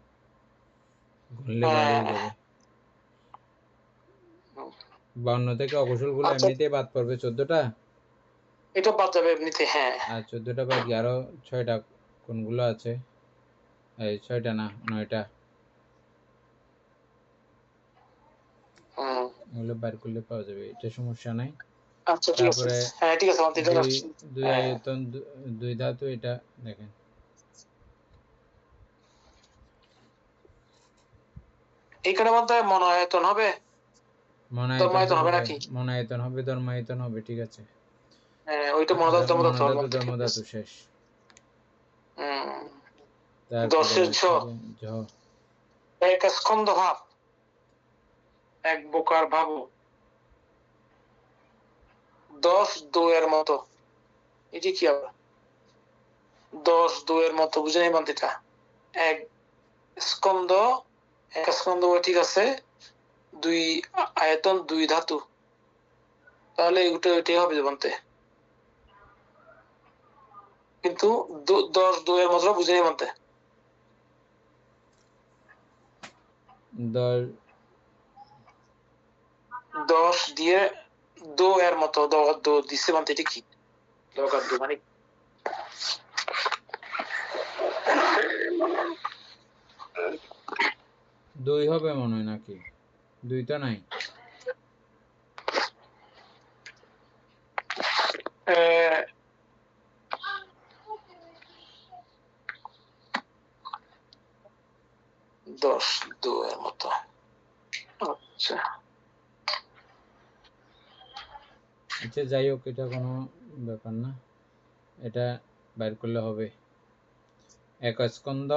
গুনলে বাড়িয়ে যাবে। 52 থেকে অকুশল গুলো এমনিতেই বাদ পড়বে, 14টা এটা বাদ যাবে এমনিতে। হ্যাঁ, আর 14টা বাদ গিয়ে আরো 6টা কোনগুলো আছে, এই 6টা না 9টা, ওগুলো বার করলে পাওয়া যাবে, এটা সমস্যা নাই। আচ্ছা ঠিক আছে। তারপরে হ্যাঁ ঠিক আছে, দুই আয়তন, দুই ধাতু, এটা দেখেন এখানে মধ্যে মনোআয়তন হবে, ধর্মায়তন হবে নাকি? মনায়তন হবে, ধর্মায়তন হবে, ঠিক আছে। হ্যাঁ, ওইটা মনোধাতু ধর্মধাতু শেষ। দশের ঝ, এক স্কন্ধ ভাব, এক বোকার ভাব, 10 2 এর মতো। এটি কি হবে? 10 2 এর মতো বুঝে নেই বান্তিটা। এক স্কন্ধ, এক স্কন্ধ, ঠিক আছে, 2 আয়তন, 2 ধাতু, তাহলে ওইটাই হবে বান্তে। কিন্তু 10 2 এর মতো বুঝে নেই বান্তে। 10 দিয়ে 2 এর মতো, 2 দিচ্ছে বান্তে, এটা কি? দরকার 2 মানে 2 হবে মনে হয়, নাকি 2 তো নাই। 10 2 এর মতো। আচ্ছা আচ্ছা যাই হোক, এটা কোনো ব্যাপার না, এটা বাইর করলে হবে। এক স্কন্ধ,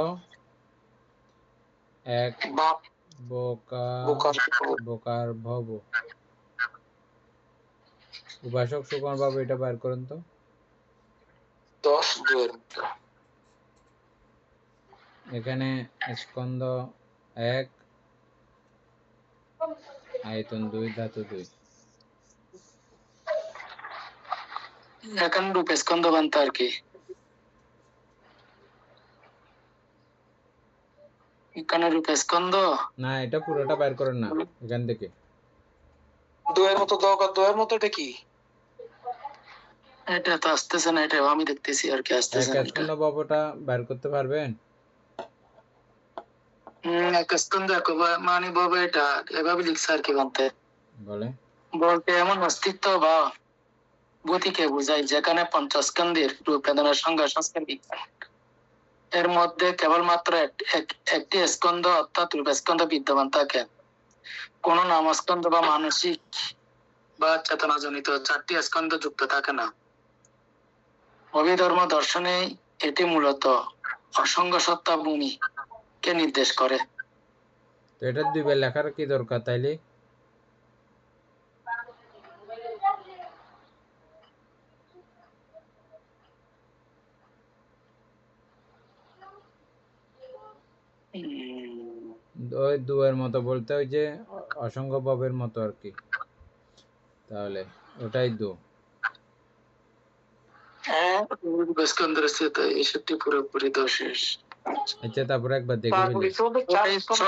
এক বোকার ভব, উপাসক সুকুমার বাবু এটা বাইর করেন তো। 10 2 এর মতো। এখানে স্কন্ধ 1, আয়তন 2, ধাতু 2। এখন রূপ স্কন্ধ বানতে আর কি, এখানে রূপ স্কন্ধ না, এটা পুরোটা বাইর করেন না এখান থেকে। 2 এর মতো, 2 এর মতো, এটা কি? এটা তো আসতেছে না, এটা আমি দেখতেছি আর কি, আসতেছে না। এক স্কন্ধ বাবুটা বাইর করতে পারবেন? এক স্কন্ধ মানে বাবা এটা এভাবে লিখছে আর কি বানতে। বলতে এমন অস্তিত্ব বা গতিকে বোঝায় যেখানে পঞ্চস্কন্ধের রূপ বেদনার সংজ্ঞা সংস্কার বিজ্ঞান, এর মধ্যে কেবলমাত্র একটি স্কন্ধ অর্থাৎ রূপ স্কন্ধ বিদ্যমান থাকে। কোন নামস্কন্ধ বা মানসিক বা চেতনাজনিত 4টি স্কন্ধ যুক্ত থাকে না। অভিধর্ম দর্শনে এটি মূলত অসঙ্গ সত্তা ভূমি কে নির্দেশ করে। তো এটা 2 বার লেখার কি দরকার তাইলে? ওই 2 এর মতো বলতে ওই যে অসংখ্য ভাবের মতো আর কি, তাহলে ওটাই 2। হ্যাঁ স্কন্ধের স্থিতি 61 পুরোপুরি দশের। আচ্ছা তারপরে একবার দেখে তার ফেলি। পরিচয় চার ওই স্কন্ধ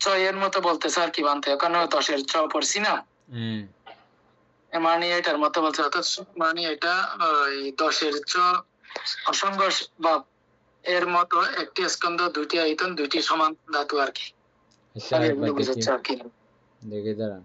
ছয়ের মতো বলতেছে আর কি বানতে, ওখানে 10-এর ছ পড়ছি না, হ্যাঁ মানে এটার মতো বলছে, অর্থাৎ মানে এটা ওই 10-এর ছ অসংগ ভাব এর মতো একটি স্কন্ধ, দুইটি আয়তন, দুইটি সমান ধাতু আর কি। আচ্ছা আমি একবার এগুলো দেখি, বুঝাচ্ছি আর কি। দেখে দাঁড়ান।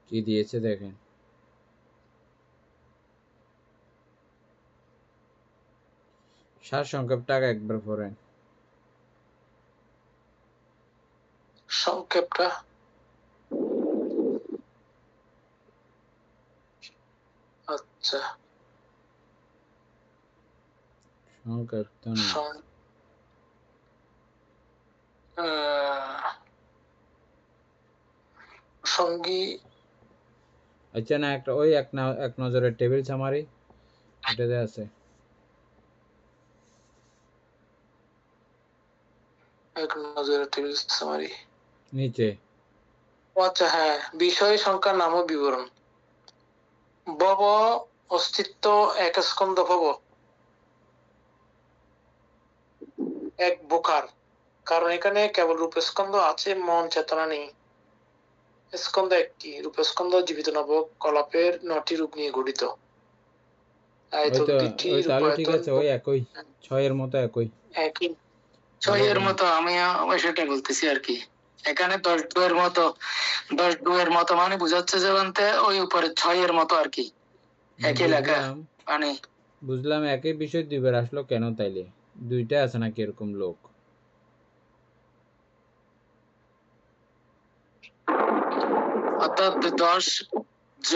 কি দিয়েছে দেখেন। সার সংক্ষেপটা একবার পড়েন। সংক্ষেপটা আচ্ছা সংক্ষেপ তো না, সং- আহ, সঙ্গী আচ্ছা না একটা ওই এক নজরের টেবিল সামারি এটাতে আছে এক নজরে টেবিল সামারি। নিচে। আচ্ছা হ্যাঁ, বিষয় সংখ্যা নাম ও বিবরণ। ভব অস্তিত্ব এক স্কন্ধ ভব এক বোকার, কারণ এখানে কেবল রূপস্কন্ধ আছে, মন চেতনা নেই। স্কন্ধ একটি, রূপস্কন্ধ জীবিত নবকলাপের 9টি রূপ নিয়ে গঠিত। ওই আয়তন তো 2টি, ওই তাহলে ঠিক রূপায়তন আছে, ওই একই, ছয়ের মতো একই। একই। ছয়ের মতো আমি সেটা বলতেছি আর কি। এখানে 10-2-এর মতো, 10-2-এর মতো মানে বুঝাচ্ছে যে বানতে ওই উপরে 6-এর মতো আর কি, একই লেখা বুঝলাম মানে। বুঝলাম, একই বিষয় দুইবার আসলো কেন তাইলে? দুইটা আছে নাকি এরকম লোক? অর্থাৎ 10 জ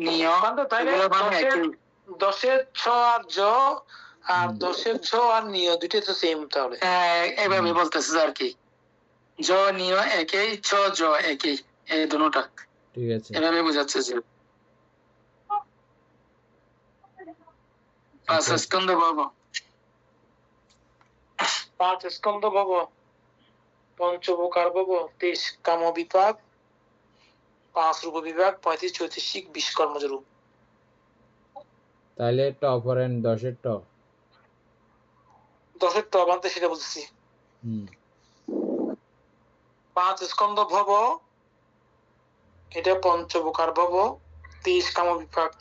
নিয় তাইলে এগুলো মানে একই। 10-এর ছ আর জ আর হুম। 10-এর ঝ আর নিয় দুইটাই তো সেম তাহলে। এইভাবে বলতেছে আর কি, জ নিয় একই, ছ জ একই, এই দুটোটা ঠিক আছে। এভাবে বোঝাচ্ছে যে 5 আচ্ছা স্কন্ধ ভব। 5 স্কন্ধ ভব, পঞ্চবকার ভব, 23 কাম বিপাক, 5 রূপ বিভাগ, 35 চৈতসিক, 20 কর্মজ রূপ। তাহলে ট পড়েন, 10-এর ট। 10-এর ট বানতে সেটা বুঝছি। হুম 5 স্কন্ধ ভব, এটা পঞ্চবকার ভব, 23 কাম বিপাক,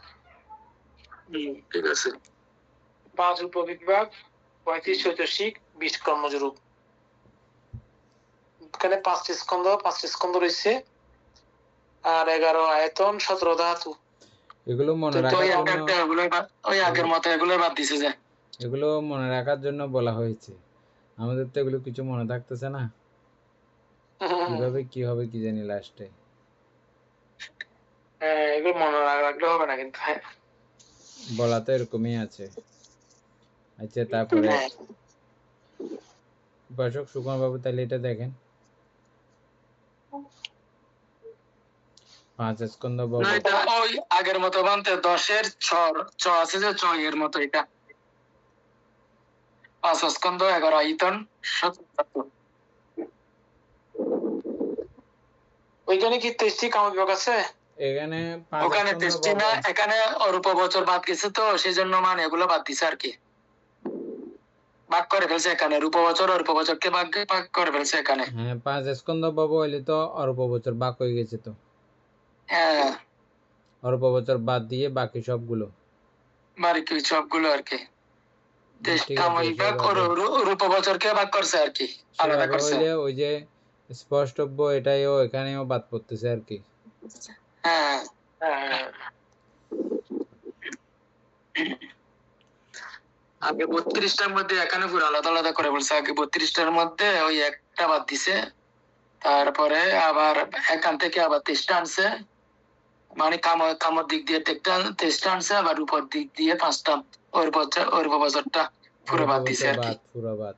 ঠিক আছে। 5 রূপ বিভাগ, 35 চৈতসিক, 20 কর্মজ রূপ। এখানে 5টি স্কন্ধ রয়েছে আর 11 আয়তন, 17 ধাতু। এগুলো মনে তো রাখার ওই জন্য, একটা ওই আগের মতো এগুলো বাদ দিছে যে। এগুলো মনে রাখার জন্য বলা হয়েছে। আমাদের তো এগুলো কিছু মনে থাকতেছে না, কিভাবে কি হবে কি জানি লাস্টে। হ্যাঁ, এগুলো মনে রাখলে হবে না কিন্তু। হ্যাঁ বলা তো এরকমই আছে। আচ্ছা তারপরে হ্যাঁ। উপাসক সুকুমার বাবু তাহলে এটা দেখেন, 5 স্কন্ধ ভব। না, এটা ওই আগের মতো বানতে 10-এর ছ আছে যে, ছ এর মতো এটা 5 স্কন্ধ, 11 আয়তন, 17 ধাতু। ওইখানে কি 23টি কাম বিভাগ আছে? এখানে 5 ওখানে স্কন্ধ টেস্টি ভব। না, এখানে অরূপ বছর বাদ গেছে তো সেই জন্য মানে এগুলো বাদ দিছে আর কি, ভাগ করে ফেলছে এখানে, রূপ বছর অরূপ বছরকে ভাগ করে ফেলছে এখানে। হ্যাঁ 5 স্কন্ধ ভব হইলে তো অল্প বছর বাক হয়ে গেছে তো। হ্যাঁ, অরূপবচর বাদ দিয়ে বাকি সবগুলো। বাকি সবগুলো আর কি ঠিক কামল আছে, ভাগ সেভাবে রূপবচরকে ভাগ করছে আর কি, আলাদা সেভাবে করছে। হইলে ওই যে স্পষ্টব্য এটাইও এখানেও বাদ পড়তেছে আর কি। হ্যাঁ, হ্যাঁ, আগে 32টার মধ্যে এখানে পুরো আলাদা আলাদা করে বলছে, আগে 32টার মধ্যে ওই একটা বাদ দিছে, তারপরে আবার এখান থেকে আবার 23টা আনছে, মানে কামর দিক দিয়ে 23টা আনছে, আবার উপর দিক দিয়ে 5টা, ওর বছরটা পুরো বাদ দিছে অরূপবচর আর কি। বাদ, পুরো বাদ।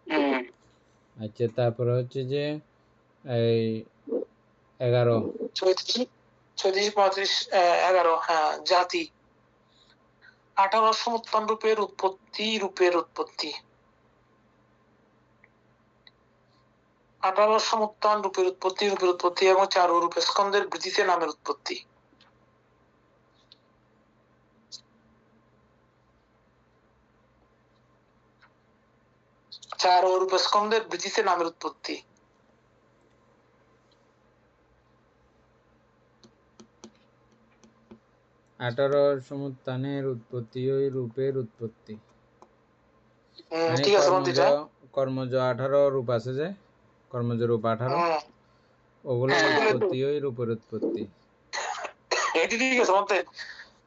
হম, আচ্ছা, তারপরে হচ্ছে যে এই 11 34, 35, 11, হ্যাঁ, জাতি 18 সমুত্থান রূপের উৎপত্তি, রূপের উৎপত্তি 18 সমুত্থান রূপের উৎপত্তি, রূপের উৎপত্তি এবং 4 রূপ স্কন্ধের বৃদ্ধিতে নামের উৎপত্তি। 4 রূপ স্কন্ধের বৃদ্ধিতে নামের উৎপত্তি। আঠারো সমুত্থানের উৎপত্তি ওই রূপের উৎপত্তি। মানে ঠিক আছে বন্ধু, কর্মজ 18 রূপ আছে যে, কর্মজ রূপ 18, ওগুলোর উৎপত্তি ওই রূপের উৎপত্তি। এটি ঠিক আছে বলতে,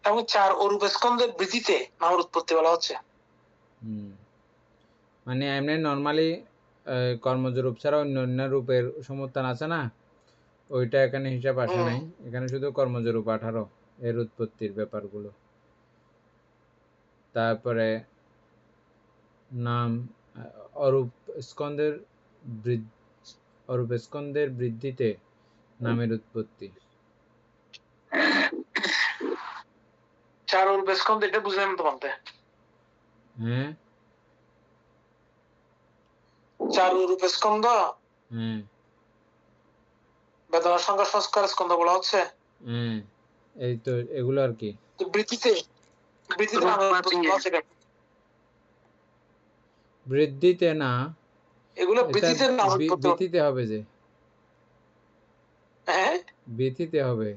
এবং 4 রূপ স্কন্ধের বৃদ্ধিতে নামের উৎপত্তি বলা হচ্ছে। মানে এমনি নর্মালি কর্মজ রূপ ছাড়া অন্য অন্য রূপের সমুত্থান আছে না, ওইটা এখানে হিসাব আসে নাই, এখানে শুধু কর্মজ রূপ 18 এর উৎপত্তির ব্যাপারগুলো। তারপরে নাম অরূপ স্কন্ধের বৃদ্ধিতে নামের উৎপত্তি। 4 রূপ স্কন্ধ, এটা বুঝলাম তো বলতে। হ্যাঁ, 4 রূপ স্কন্ধ, হ্যাঁ, বেদনা সংখ্যা সংস্কার স্কন্ধ বলা হচ্ছে। হ্যাঁ, এই তো এগুলো আর কি। তো বৃদ্ধিতে নামের উৎপত্তি বলা হচ্ছে কেন? বৃদ্ধিতে না, এগুলো এটা বৃদ্ধিতে নামের উৎপত্তি। বৃদ্ধিতে হবে যে, হ্যাঁ, বৃদ্ধিতে হবে।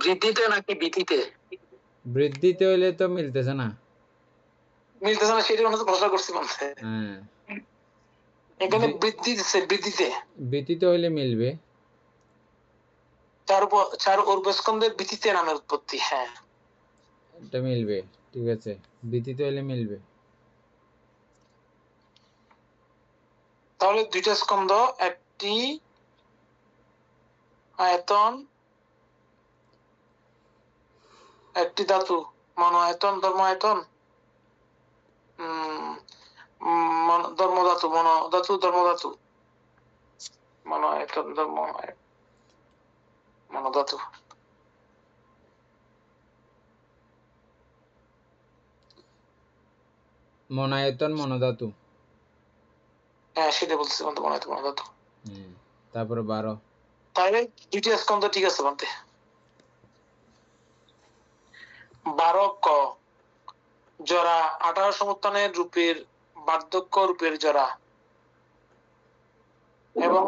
বৃদ্ধিতে নাকি বৃদ্ধিতে? বৃদ্ধিতে হইলে তো মিলতেছে না। মিলতেছে না, সেটা তো প্রশ্ন করছি বলতে। হ্যাঁ, এখানে বৃদ্ধি দিচ্ছে, বৃদ্ধিতে। বৃদ্ধিতে হইলে মিলবে। 4 রূপ স্কন্ধের বৃদ্ধিতে নামের উৎপত্তি। হ্যাঁ, এটা মিলবে, ঠিক আছে, বৃদ্ধিতে হইলে মিলবে। তাহলে 2টা স্কন্ধ, একটি আয়তন, একটি ধাতু, মনো আয়তন, ধর্ম আয়তন, ধর্মধাতু, মনোধাতু, ধর্মধাতু, মনো আয়তন, মনোধাতু। মনায়তন, মনোধাতু। হ্যাঁ, সেটা বলছি, মনোধাতু। তারপরে 12। তাহলে 2টি স্কন্ধ ঠিক আছে বলতে। 12 ক জোড়া 18 সমুত্থানের রূপের বার্ধক্য রূপের জোড়া, এবং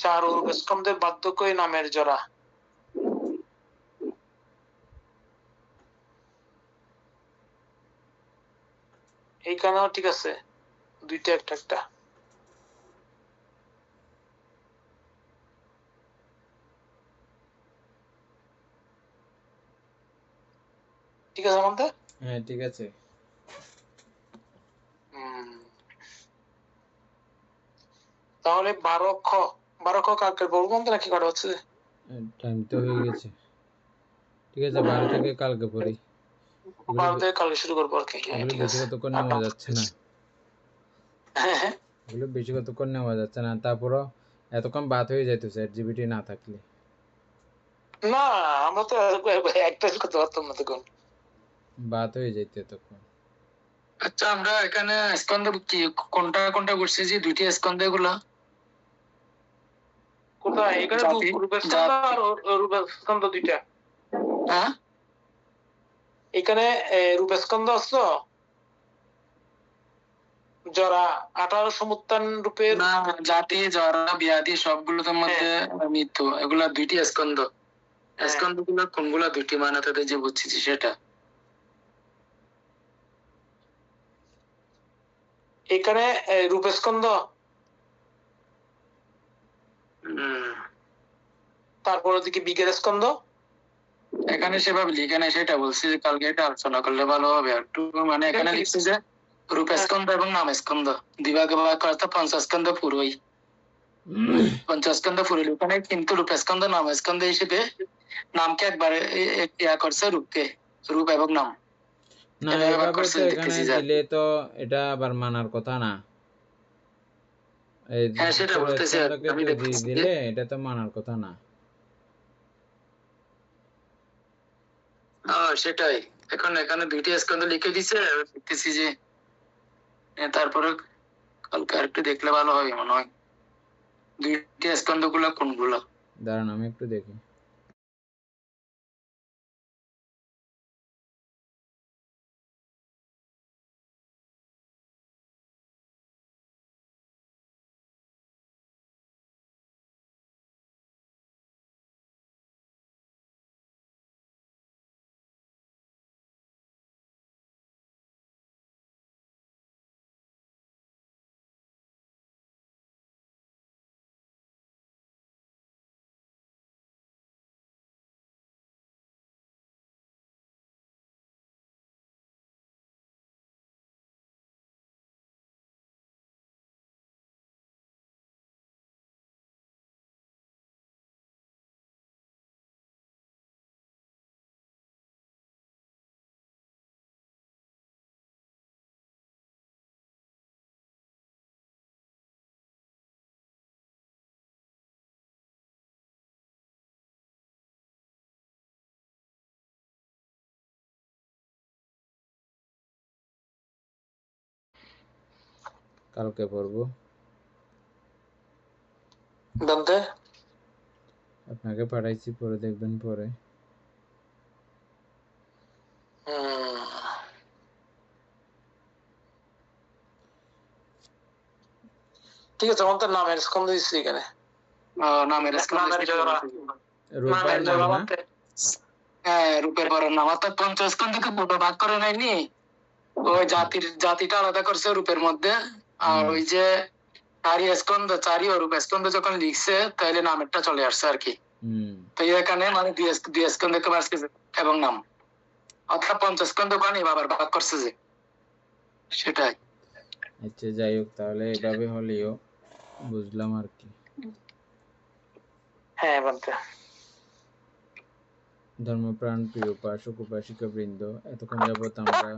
4 রূপ স্কন্ধের বার্ধক্যই নামের জোড়া। এইখানেও ঠিক আছে, 2টা একটা একটা। ঠিক আছে বলতে। হ্যাঁ, ঠিক আছে। তাহলে 12 খ কাকে বলবো বলতে, নাকি কটা হচ্ছে? টাইম তো হয়ে গেছে, ঠিক আছে, 12 থেকে কালকে পড়ি। 12 থেকে কালকে শুরু করবো আর কি। এগুলো বেশি কতক্ষণ নেওয়া যাচ্ছে না, এগুলো বেশি কতক্ষণ নেওয়া যাচ্ছে না। তারপরও এতক্ষণ বাদ হয়ে যাইতো চ্যাট জিপিটি না থাকলে। না, আমরা তো একটা করতে পারতাম না তখন, বাদ হয়ে যাইতো এতক্ষণ। আচ্ছা, আমরা এখানে স্কন্ধ কি কোনটা কোনটা করছি যে 2টি স্কন্ধ গুলা? কোথায়? এখানে রূপের স্কন্ধ আর রূপের স্কন্ধ 2টা। হ্যাঁ, এখানে রূপের স্কন্ধ আছে, জরা 18 সমুত্থান রূপের না, জাতি, জরা, ব্যাধি সবগুলোর মধ্যে মৃত্যু, এগুলা দুইটি স্কন্ধ। স্কন্ধ গুলো কোনগুলা দুইটি মানে তাদের যে বুঝছি সেটা। এখানে রূপস্কন্ধ, তারপর ওদিকে বিজ্ঞান স্কন্ধ। এখানে সেভাবে লিখে নাই, সেটা বলছি যে কালকে এটা আলোচনা করলে ভালো হবে একটু। মানে এখানে লিখছে যে রূপস্কন্ধ এবং নামস্কন্ধ দুইভাগে ভাগ করা, অর্থাৎ পঞ্চস্কন্ধ পুরোই। পঞ্চস্কন্ধ পুরোই এখানে, কিন্তু রূপস্কন্ধ নামস্কন্ধ হিসেবে নামকে একবারে ইয়া করছে রূপকে, রূপ এবং নাম না, এভাবে ভাগ এভাবে করছে তো এখানে দেখতেছি যা। দিলে তো এটা আবার মানার কথা না। এই হ্যাঁ, সেটা পুরো বলতেছি, স্কন্ধকে আমি যদি দেখতেছি যে দিলে এটা তো মানার কথা না। সেটাই। এখন এখানে দুইটি স্কন্ধ লিখে দিছে, দেখতেছি যে তারপরে কালকে আরেকটু দেখলে ভালো হবে মনে হয়, দুইটি স্কন্ধ গুলা কোনগুলো। দাঁড়ান আমি একটু দেখি। কালকে পড়বো, দন্তে আপনাকে পাঠাইছি, পরে দেখবেন পরে। ঠিক আছে, আমার তো নামের স্কন্ধ দিচ্ছি এখানে। নামের স্কন্ধ, রূপার নাম না? হ্যাঁ, রূপের পরের নাম, অর্থাৎ পঞ্চস্কন্ধকে দুটো ভাগ করে নেয়নি, ওই জাতিটা আলাদা করছে রূপের মধ্যে। আর ওই যে চারি স্কন্ধ, চারি ও রূপ স্কন্ধ যখন লিখছে তাহলে নামেরটা চলে আসছে আর কি। তো এখানে মানে দুই স্কন্ধকে বাদ করছে এবং নাম, অর্থাৎ পঞ্চস্কন্ধ কানে আবার ভাগ করছে যে, সেটাই। আচ্ছা যাই হোক, তাহলে এভাবে হলেও বুঝলাম আর কি। হ্যাঁ বলতে ধর্মপ্রাণ প্রিয় উপাসক উপাসিকা বৃন্দ, এতক্ষণ যাবৎ আমরা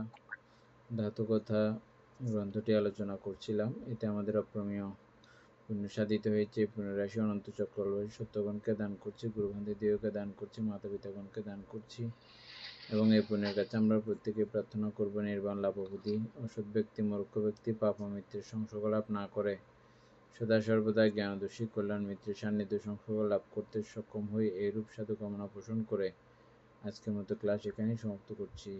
ধাতু কথা গ্রন্থটি আলোচনা করছিলাম। এতে আমাদের অপ্রমেয় পুণ্য সাধিত হয়েছে। পুণ্যরাশি অনন্ত চক্রবর্তী সত্যগণকে দান করছি, গুরুবান্ধব দেহকে দান করছি, মাতা পিতাগণকে দান করছি, এবং এই পুণ্যের কাছে আমরা প্রত্যেকে প্রার্থনা করব নির্বাণ লাভবুদ্ধি। অসৎ ব্যক্তি, মূর্খ ব্যক্তি পাপ ও মিত্রের সংসর্গ লাভ না করে সদা সর্বদা জ্ঞানদর্শী কল্যাণ মিত্রের সান্নিধ্য সংসর্গ লাভ করতে সক্ষম হই, এইরূপ সাধু কামনা পোষণ করে আজকের মতো ক্লাস এখানেই সমাপ্ত করছি।